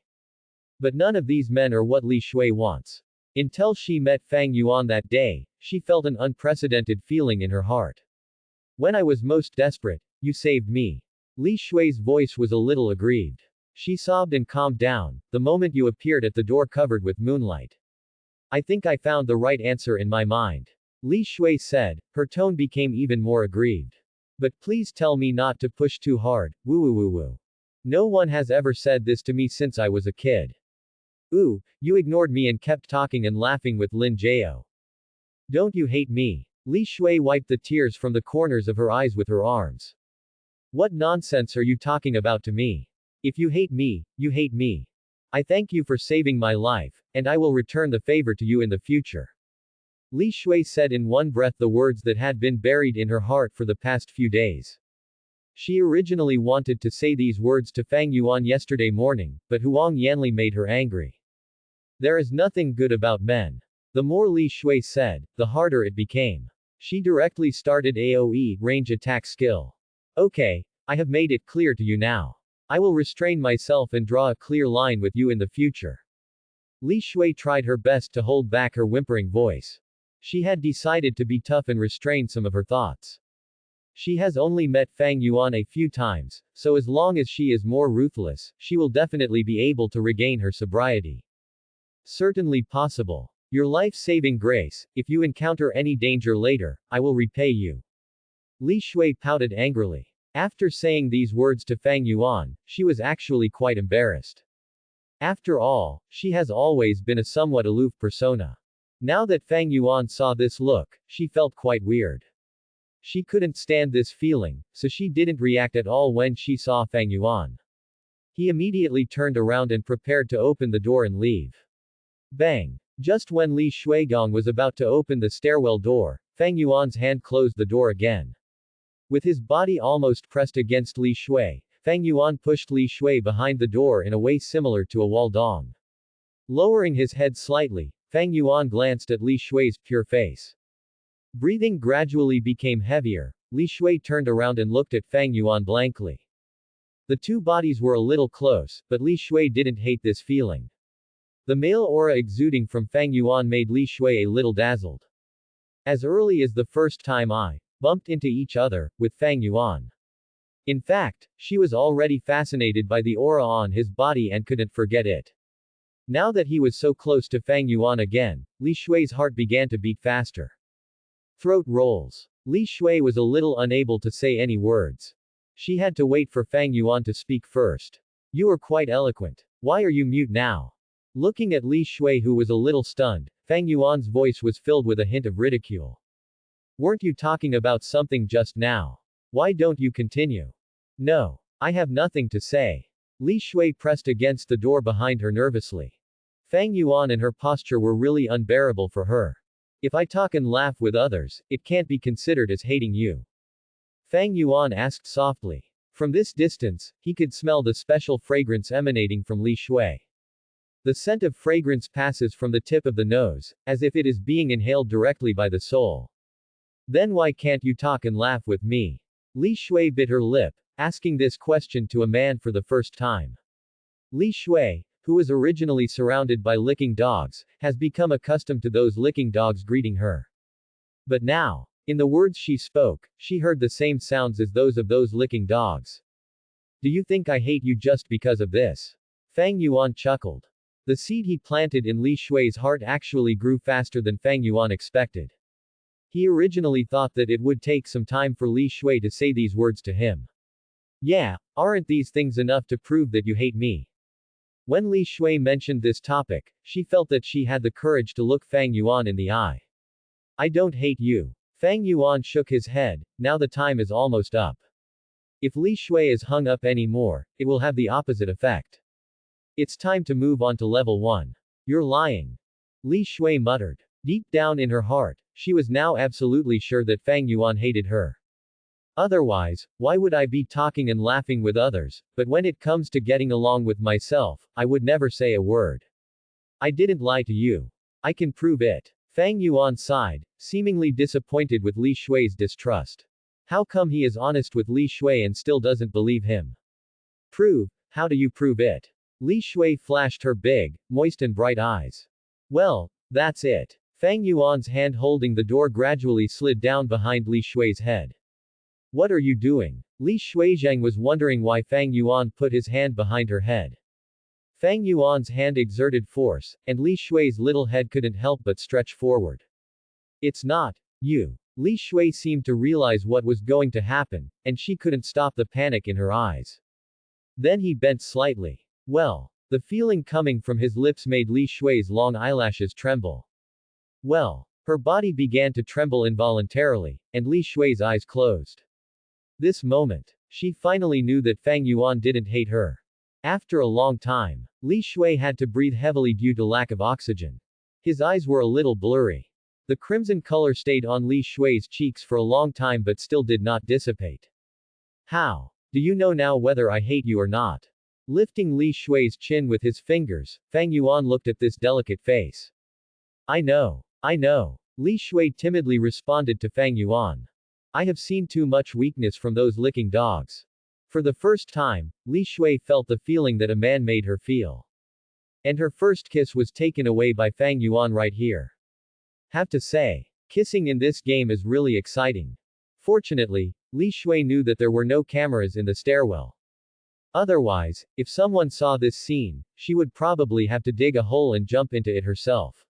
But none of these men are what Li Shui wants. Until she met Fang Yuan that day, she felt an unprecedented feeling in her heart. When I was most desperate, you saved me. Li Shui's voice was a little aggrieved. She sobbed and calmed down, the moment you appeared at the door covered with moonlight. I think I found the right answer in my mind. Li Shui said, her tone became even more aggrieved. But please tell me not to push too hard, woo woo woo woo. No one has ever said this to me since I was a kid. Ooh, you ignored me and kept talking and laughing with Lin Jiao. Don't you hate me? Li Shui wiped the tears from the corners of her eyes with her arms. What nonsense are you talking about to me? If you hate me, you hate me. I thank you for saving my life, and I will return the favor to you in the future. Li Shui said in one breath the words that had been buried in her heart for the past few days. She originally wanted to say these words to Fang Yuan yesterday morning, but Huang Yanli made her angry. There is nothing good about men. The more Li Shui said, the harder it became. She directly started AoE range attack skill. Okay, I have made it clear to you now. I will restrain myself and draw a clear line with you in the future. Li Shui tried her best to hold back her whimpering voice. She had decided to be tough and restrain some of her thoughts. She has only met Fang Yuan a few times, so as long as she is more ruthless, she will definitely be able to regain her sobriety. Certainly possible. Your life-saving grace, if you encounter any danger later, I will repay you. Li Shui pouted angrily. After saying these words to Fang Yuan, she was actually quite embarrassed. After all, she has always been a somewhat aloof persona. Now that Fang Yuan saw this look, she felt quite weird. She couldn't stand this feeling, so she didn't react at all when she saw Fang Yuan. He immediately turned around and prepared to open the door and leave. Bang! Just when Li Shuigong was about to open the stairwell door, Fang Yuan's hand closed the door again. With his body almost pressed against Li Shui, Fang Yuan pushed Li Shui behind the door in a way similar to a wall dong. Lowering his head slightly, Fang Yuan glanced at Li Shui's pure face. Breathing gradually became heavier. Li Shui turned around and looked at Fang Yuan blankly. The two bodies were a little close, but Li Shui didn't hate this feeling. The male aura exuding from Fang Yuan made Li Shui a little dazzled. As early as the first time I bumped into each other with Fang Yuan. In fact, she was already fascinated by the aura on his body and couldn't forget it. Now that he was so close to Fang Yuan again, Li Shui's heart began to beat faster. Throat rolls. Li Shui was a little unable to say any words. She had to wait for Fang Yuan to speak first. You are quite eloquent. Why are you mute now? Looking at Li Shui, who was a little stunned, Fang Yuan's voice was filled with a hint of ridicule. Weren't you talking about something just now? Why don't you continue? No. I have nothing to say. Li Shui pressed against the door behind her nervously. Fang Yuan and her posture were really unbearable for her. If I talk and laugh with others, it can't be considered as hating you. Fang Yuan asked softly. From this distance, he could smell the special fragrance emanating from Li Shui. The scent of fragrance passes from the tip of the nose, as if it is being inhaled directly by the soul. Then why can't you talk and laugh with me? Li Shui bit her lip, asking this question to a man for the first time. Li Shui, who was originally surrounded by licking dogs, has become accustomed to those licking dogs greeting her. But now, in the words she spoke, she heard the same sounds as those of those licking dogs. Do you think I hate you just because of this? Fang Yuan chuckled. The seed he planted in Li Shui's heart actually grew faster than Fang Yuan expected. He originally thought that it would take some time for Li Shui to say these words to him. Yeah, aren't these things enough to prove that you hate me? When Li Shui mentioned this topic, she felt that she had the courage to look Fang Yuan in the eye. I don't hate you. Fang Yuan shook his head. Now the time is almost up. If Li Shui is hung up anymore, it will have the opposite effect. It's time to move on to level 1. You're lying. Li Shui muttered. Deep down in her heart, she was now absolutely sure that Fang Yuan hated her. Otherwise, why would I be talking and laughing with others, but when it comes to getting along with myself, I would never say a word. I didn't lie to you. I can prove it. Fang Yuan sighed, seemingly disappointed with Li Shui's distrust. How come he is honest with Li Shui and still doesn't believe him? Prove? How do you prove it? Li Shui flashed her big, moist and bright eyes. Well, that's it. Fang Yuan's hand holding the door gradually slid down behind Li Shui's head. What are you doing? Li Shuizhang was wondering why Fang Yuan put his hand behind her head. Fang Yuan's hand exerted force, and Li Shui's little head couldn't help but stretch forward. It's not you. Li Shui seemed to realize what was going to happen, and she couldn't stop the panic in her eyes. Then he bent slightly. Well, the feeling coming from his lips made Li Shui's long eyelashes tremble. Well, her body began to tremble involuntarily, and Li Shui's eyes closed. This moment, she finally knew that Fang Yuan didn't hate her. After a long time, Li Shui had to breathe heavily due to lack of oxygen. His eyes were a little blurry. The crimson color stayed on Li Shui's cheeks for a long time but still did not dissipate. How? Do you know now whether I hate you or not? Lifting Li Shui's chin with his fingers, Fang Yuan looked at this delicate face. I know. I know. Li Shui timidly responded to Fang Yuan. I have seen too much weakness from those licking dogs. For the first time, Li Shui felt the feeling that a man made her feel. And her first kiss was taken away by Fang Yuan right here. Have to say, kissing in this game is really exciting. Fortunately, Li Shui knew that there were no cameras in the stairwell. Otherwise, if someone saw this scene, she would probably have to dig a hole and jump into it herself.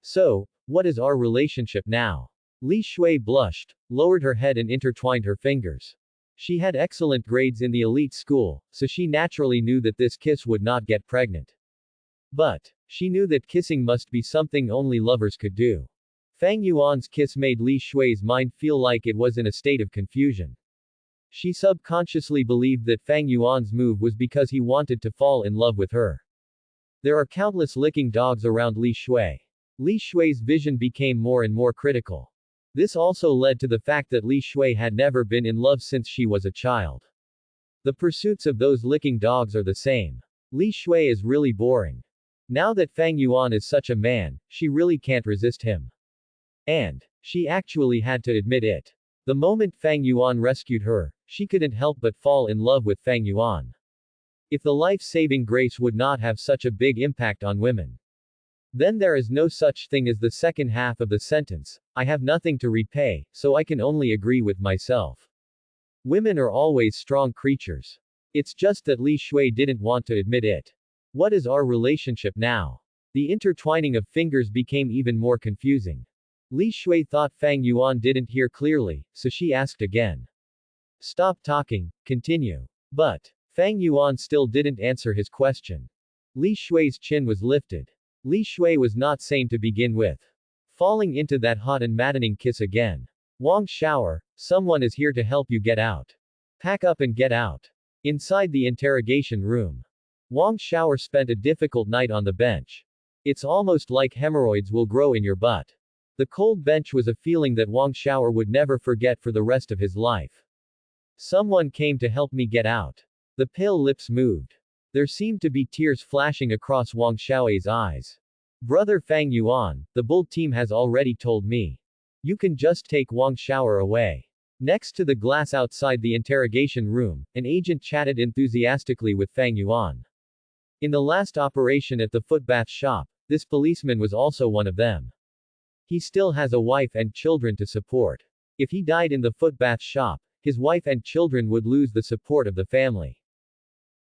So, what is our relationship now? Li Shui blushed, lowered her head and intertwined her fingers. She had excellent grades in the elite school, so she naturally knew that this kiss would not get pregnant. But she knew that kissing must be something only lovers could do. Fang Yuan's kiss made Li Shui's mind feel like it was in a state of confusion. She subconsciously believed that Fang Yuan's move was because he wanted to fall in love with her. There are countless licking dogs around Li Shui. Li Shui's vision became more and more critical. This also led to the fact that Li Shui had never been in love since she was a child. The pursuits of those licking dogs are the same. Li Shui is really boring. Now that Fang Yuan is such a man, she really can't resist him. And she actually had to admit it. The moment Fang Yuan rescued her, she couldn't help but fall in love with Fang Yuan. If the life-saving grace would not have such a big impact on women, then there is no such thing as the second half of the sentence, I have nothing to repay, so I can only agree with myself. Women are always strong creatures. It's just that Li Shui didn't want to admit it. What is our relationship now? The intertwining of fingers became even more confusing. Li Shui thought Fang Yuan didn't hear clearly, so she asked again. Stop talking, continue. But Fang Yuan still didn't answer his question. Li Shui's chin was lifted. Li Shui was not sane to begin with. Falling into that hot and maddening kiss again. Wang Shower, someone is here to help you get out. Pack up and get out. Inside the interrogation room. Wang Shower spent a difficult night on the bench. It's almost like hemorrhoids will grow in your butt. The cold bench was a feeling that Wang Shower would never forget for the rest of his life. Someone came to help me get out. The pale lips moved. There seemed to be tears flashing across Wang Xiao's eyes. Brother Fang Yuan, the bull team has already told me. You can just take Wang Xiao away. Next to the glass outside the interrogation room, an agent chatted enthusiastically with Fang Yuan. In the last operation at the footbath shop, this policeman was also one of them. He still has a wife and children to support. If he died in the footbath shop, his wife and children would lose the support of the family.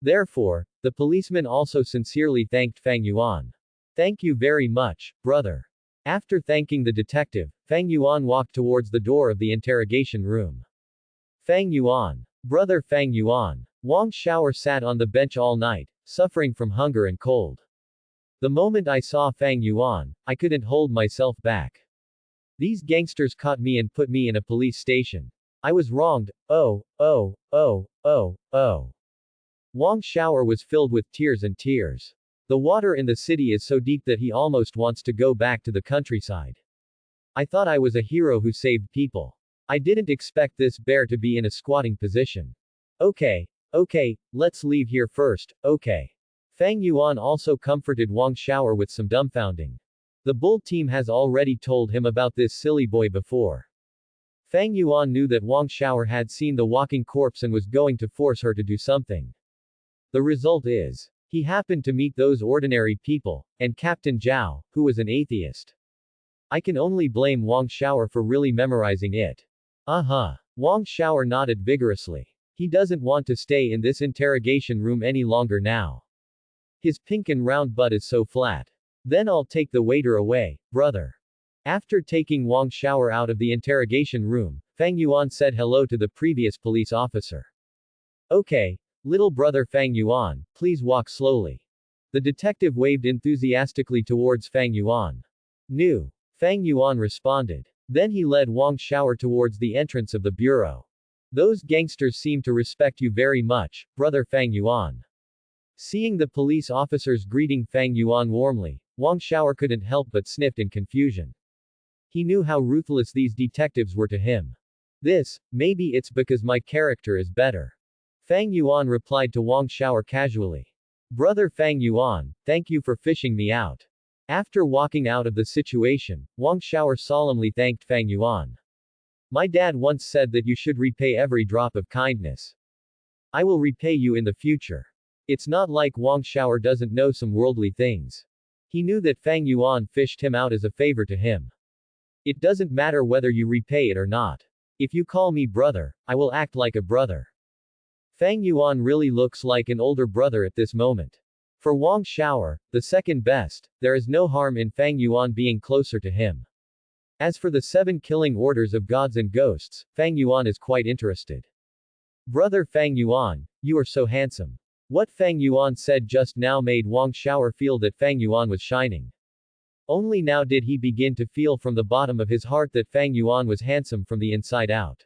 Therefore, the policeman also sincerely thanked Fang Yuan. Thank you very much, brother. After thanking the detective, Fang Yuan walked towards the door of the interrogation room. Fang Yuan. Brother Fang Yuan. Wang Shower sat on the bench all night, suffering from hunger and cold. The moment I saw Fang Yuan, I couldn't hold myself back. These gangsters caught me and put me in a police station. I was wronged. Oh. Wang Shower was filled with tears and tears. The water in the city is so deep that he almost wants to go back to the countryside. I thought I was a hero who saved people. I didn't expect this bear to be in a squatting position. Okay, let's leave here first, okay. Fang Yuan also comforted Wang Shower with some dumbfounding. The bull team has already told him about this silly boy before. Fang Yuan knew that Wang Shower had seen the walking corpse and was going to force her to do something. The result is, he happened to meet those ordinary people, and Captain Zhao, who was an atheist. I can only blame Wang Shower for really memorizing it. Wang Shower nodded vigorously. He doesn't want to stay in this interrogation room any longer now. His pink and round butt is so flat. Then I'll take the waiter away, brother. After taking Wang Shower out of the interrogation room, Fang Yuan said hello to the previous police officer. Okay, little brother Fang Yuan, please walk slowly. The detective waved enthusiastically towards Fang Yuan. New. Fang Yuan responded. Then he led Wang Shower towards the entrance of the bureau. Those gangsters seem to respect you very much, brother Fang Yuan. Seeing the police officers greeting Fang Yuan warmly, Wang Shower couldn't help but sniffed in confusion. He knew how ruthless these detectives were to him. Maybe it's because my character is better. Fang Yuan replied to Wang Shower casually. Brother Fang Yuan, thank you for fishing me out. After walking out of the situation, Wang Shower solemnly thanked Fang Yuan. My dad once said that you should repay every drop of kindness. I will repay you in the future. It's not like Wang Shower doesn't know some worldly things. He knew that Fang Yuan fished him out as a favor to him. It doesn't matter whether you repay it or not. If you call me brother, I will act like a brother. Fang Yuan really looks like an older brother at this moment. For Wang Shower, the second best, there is no harm in Fang Yuan being closer to him. As for the 7 killing orders of gods and ghosts, Fang Yuan is quite interested. Brother Fang Yuan, you are so handsome. What Fang Yuan said just now made Wang Xiaoer feel that Fang Yuan was shining. Only now did he begin to feel from the bottom of his heart that Fang Yuan was handsome from the inside out.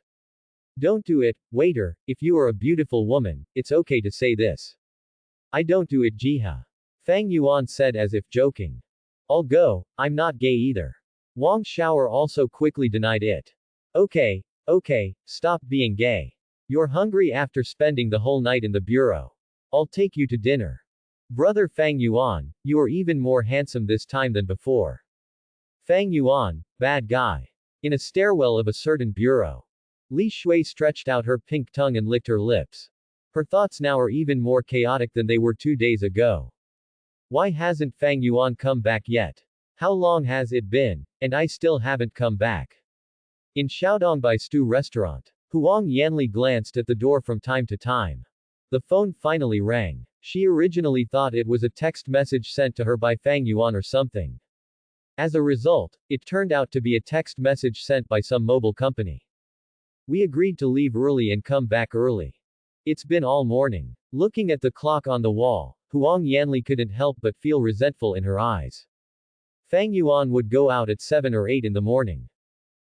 Don't do it, waiter, if you are a beautiful woman, it's okay to say this. I don't do it, Jiha. Fang Yuan said as if joking. I'll go, I'm not gay either. Wang Xiaoer also quickly denied it. Okay, stop being gay. You're hungry after spending the whole night in the bureau. I'll take you to dinner. Brother Fang Yuan, you are even more handsome this time than before. Fang Yuan, bad guy. In a stairwell of a certain bureau. Li Shui stretched out her pink tongue and licked her lips. Her thoughts now are even more chaotic than they were 2 days ago. Why hasn't Fang Yuan come back yet? How long has it been? And I still haven't come back. In Xiaodongbai's stew restaurant, Huang Yanli glanced at the door from time to time. The phone finally rang. She originally thought it was a text message sent to her by Fang Yuan or something. As a result, it turned out to be a text message sent by some mobile company. We agreed to leave early and come back early. It's been all morning. Looking at the clock on the wall, Huang Yanli couldn't help but feel resentful in her eyes. Fang Yuan would go out at 7 or 8 in the morning.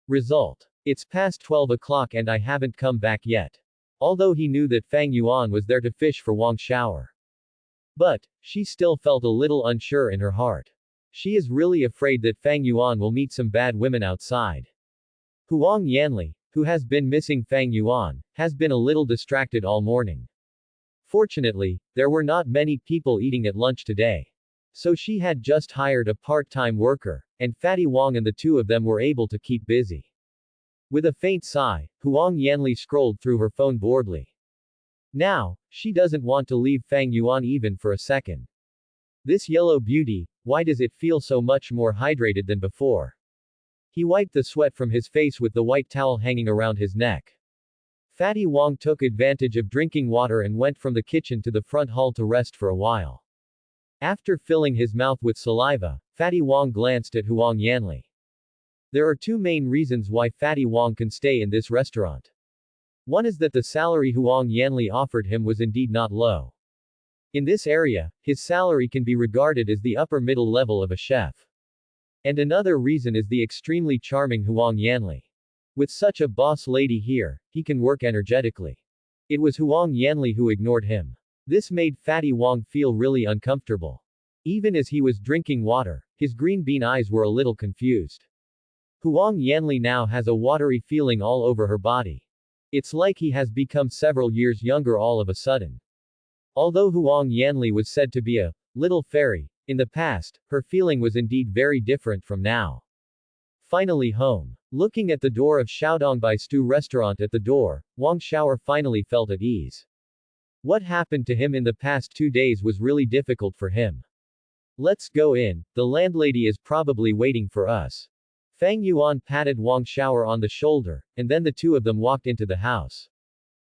Result. It's past 12 o'clock and I haven't come back yet. Although he knew that Fang Yuan was there to fish for Wang Xiaoer. But, she still felt a little unsure in her heart. She is really afraid that Fang Yuan will meet some bad women outside. Huang Yanli, who has been missing Fang Yuan, has been a little distracted all morning. Fortunately, there were not many people eating at lunch today. So she had just hired a part-time worker, and Fatty Wang and the two of them were able to keep busy. With a faint sigh, Huang Yanli scrolled through her phone boredly. Now, she doesn't want to leave Fang Yuan even for a second. This yellow beauty, why does it feel so much more hydrated than before? He wiped the sweat from his face with the white towel hanging around his neck. Fatty Wang took advantage of drinking water and went from the kitchen to the front hall to rest for a while. After filling his mouth with saliva, Fatty Wang glanced at Huang Yanli. There are 2 main reasons why Fatty Wang can stay in this restaurant. One is that the salary Huang Yanli offered him was indeed not low. In this area, his salary can be regarded as the upper middle level of a chef. And another reason is the extremely charming Huang Yanli. With such a boss lady here, he can work energetically. It was Huang Yanli who ignored him. This made Fatty Wang feel really uncomfortable. Even as he was drinking water, his green bean eyes were a little confused. Huang Yanli now has a watery feeling all over her body. It's like he has become several years younger all of a sudden. Although Huang Yanli was said to be a little fairy, in the past, her feeling was indeed very different from now. Finally home. Looking at the door of Xiaodongbai's stew restaurant at the door, Wang Xiaoer finally felt at ease. What happened to him in the past 2 days was really difficult for him. Let's go in, the landlady is probably waiting for us. Fang Yuan patted Wang Xiaoer on the shoulder, and then the two of them walked into the house.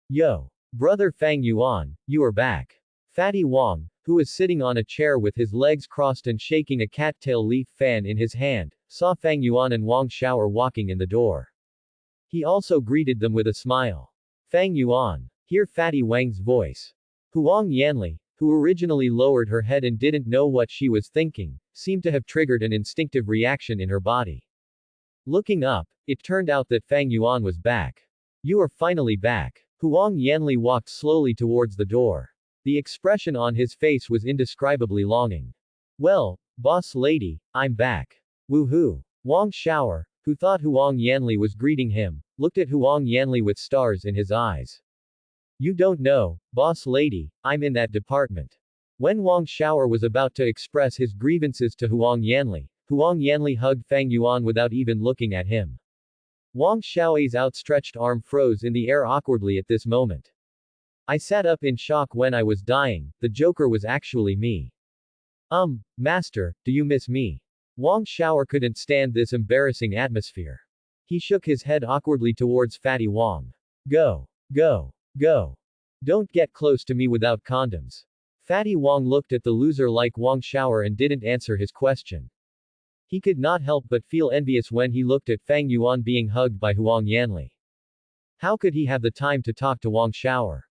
Yo! Brother Fang Yuan, you are back. Fatty Wang, who was sitting on a chair with his legs crossed and shaking a cattail leaf fan in his hand, saw Fang Yuan and Wang Xiaoer walking in the door. He also greeted them with a smile. Fang Yuan. Hear Fatty Wang's voice. Huang Yanli, who originally lowered her head and didn't know what she was thinking, seemed to have triggered an instinctive reaction in her body. Looking up, it turned out that Fang Yuan was back. You are finally back. Huang Yanli walked slowly towards the door. The expression on his face was indescribably longing. Well, boss lady, I'm back. Woohoo. Wang Xiaoer, who thought Huang Yanli was greeting him, looked at Huang Yanli with stars in his eyes. You don't know, boss lady, I'm in that department. When Wang Xiaoer was about to express his grievances to Huang Yanli hugged Fang Yuan without even looking at him. Wang Xiaoer's outstretched arm froze in the air awkwardly at this moment. I sat up in shock when I was dying, the Joker was actually me. Master, do you miss me? Wang Xiaoer couldn't stand this embarrassing atmosphere. He shook his head awkwardly towards Fatty Wang. Go. Go. Go. Don't get close to me without condoms. Fatty Wang looked at the loser like Wang Xiaoer and didn't answer his question. He could not help but feel envious when he looked at Fang Yuan being hugged by Huang Yanli. How could he have the time to talk to Wang Xiaoer?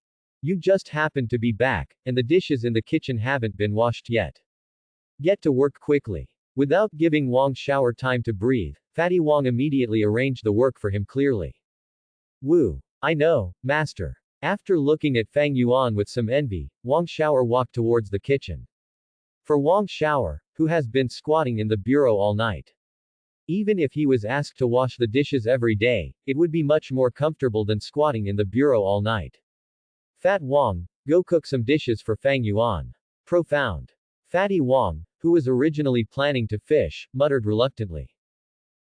You just happened to be back, and the dishes in the kitchen haven't been washed yet. Get to work quickly. Without giving Wang Xiao time to breathe, Fatty Wang immediately arranged the work for him clearly. Woo. I know, master. After looking at Fang Yuan with some envy, Wang Xiao walked towards the kitchen. For Wang Xiao, who has been squatting in the bureau all night, even if he was asked to wash the dishes every day, it would be much more comfortable than squatting in the bureau all night. Fat Wang, go cook some dishes for Fang Yuan. Profound. Fatty Wang, who was originally planning to fish, muttered reluctantly.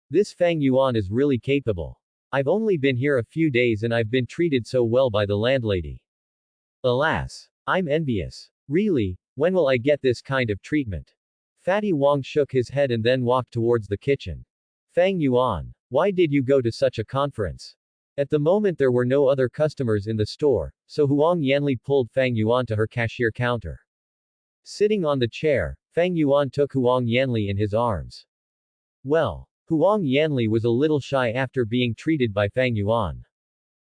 This Fang Yuan is really capable. I've only been here a few days and I've been treated so well by the landlady. Alas. I'm envious. Really, when will I get this kind of treatment? Fatty Wang shook his head and then walked towards the kitchen. Fang Yuan, why did you go to such a conference? At the moment there were no other customers in the store, so Huang Yanli pulled Fang Yuan to her cashier counter. Sitting on the chair, Fang Yuan took Huang Yanli in his arms. Well, Huang Yanli was a little shy after being treated by Fang Yuan.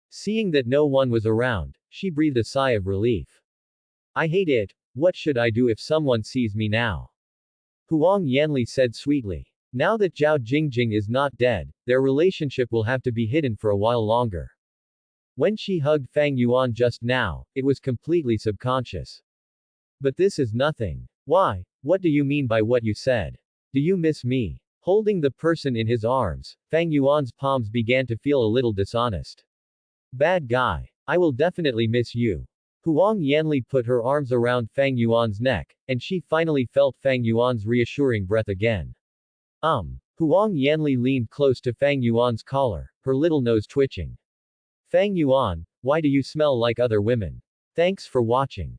Seeing that no one was around, she breathed a sigh of relief. I hate it, what should I do if someone sees me now? Huang Yanli said sweetly. Now that Zhao Jingjing is not dead, their relationship will have to be hidden for a while longer. When she hugged Fang Yuan just now, it was completely subconscious. But this is nothing. Why? What do you mean by what you said? Do you miss me? Holding the person in his arms, Fang Yuan's palms began to feel a little dishonest. Bad guy. I will definitely miss you. Huang Yanli put her arms around Fang Yuan's neck, and she finally felt Fang Yuan's reassuring breath again. Huang Yanli leaned close to Fang Yuan's collar, her little nose twitching. Fang Yuan, why do you smell like other women? Thanks for watching.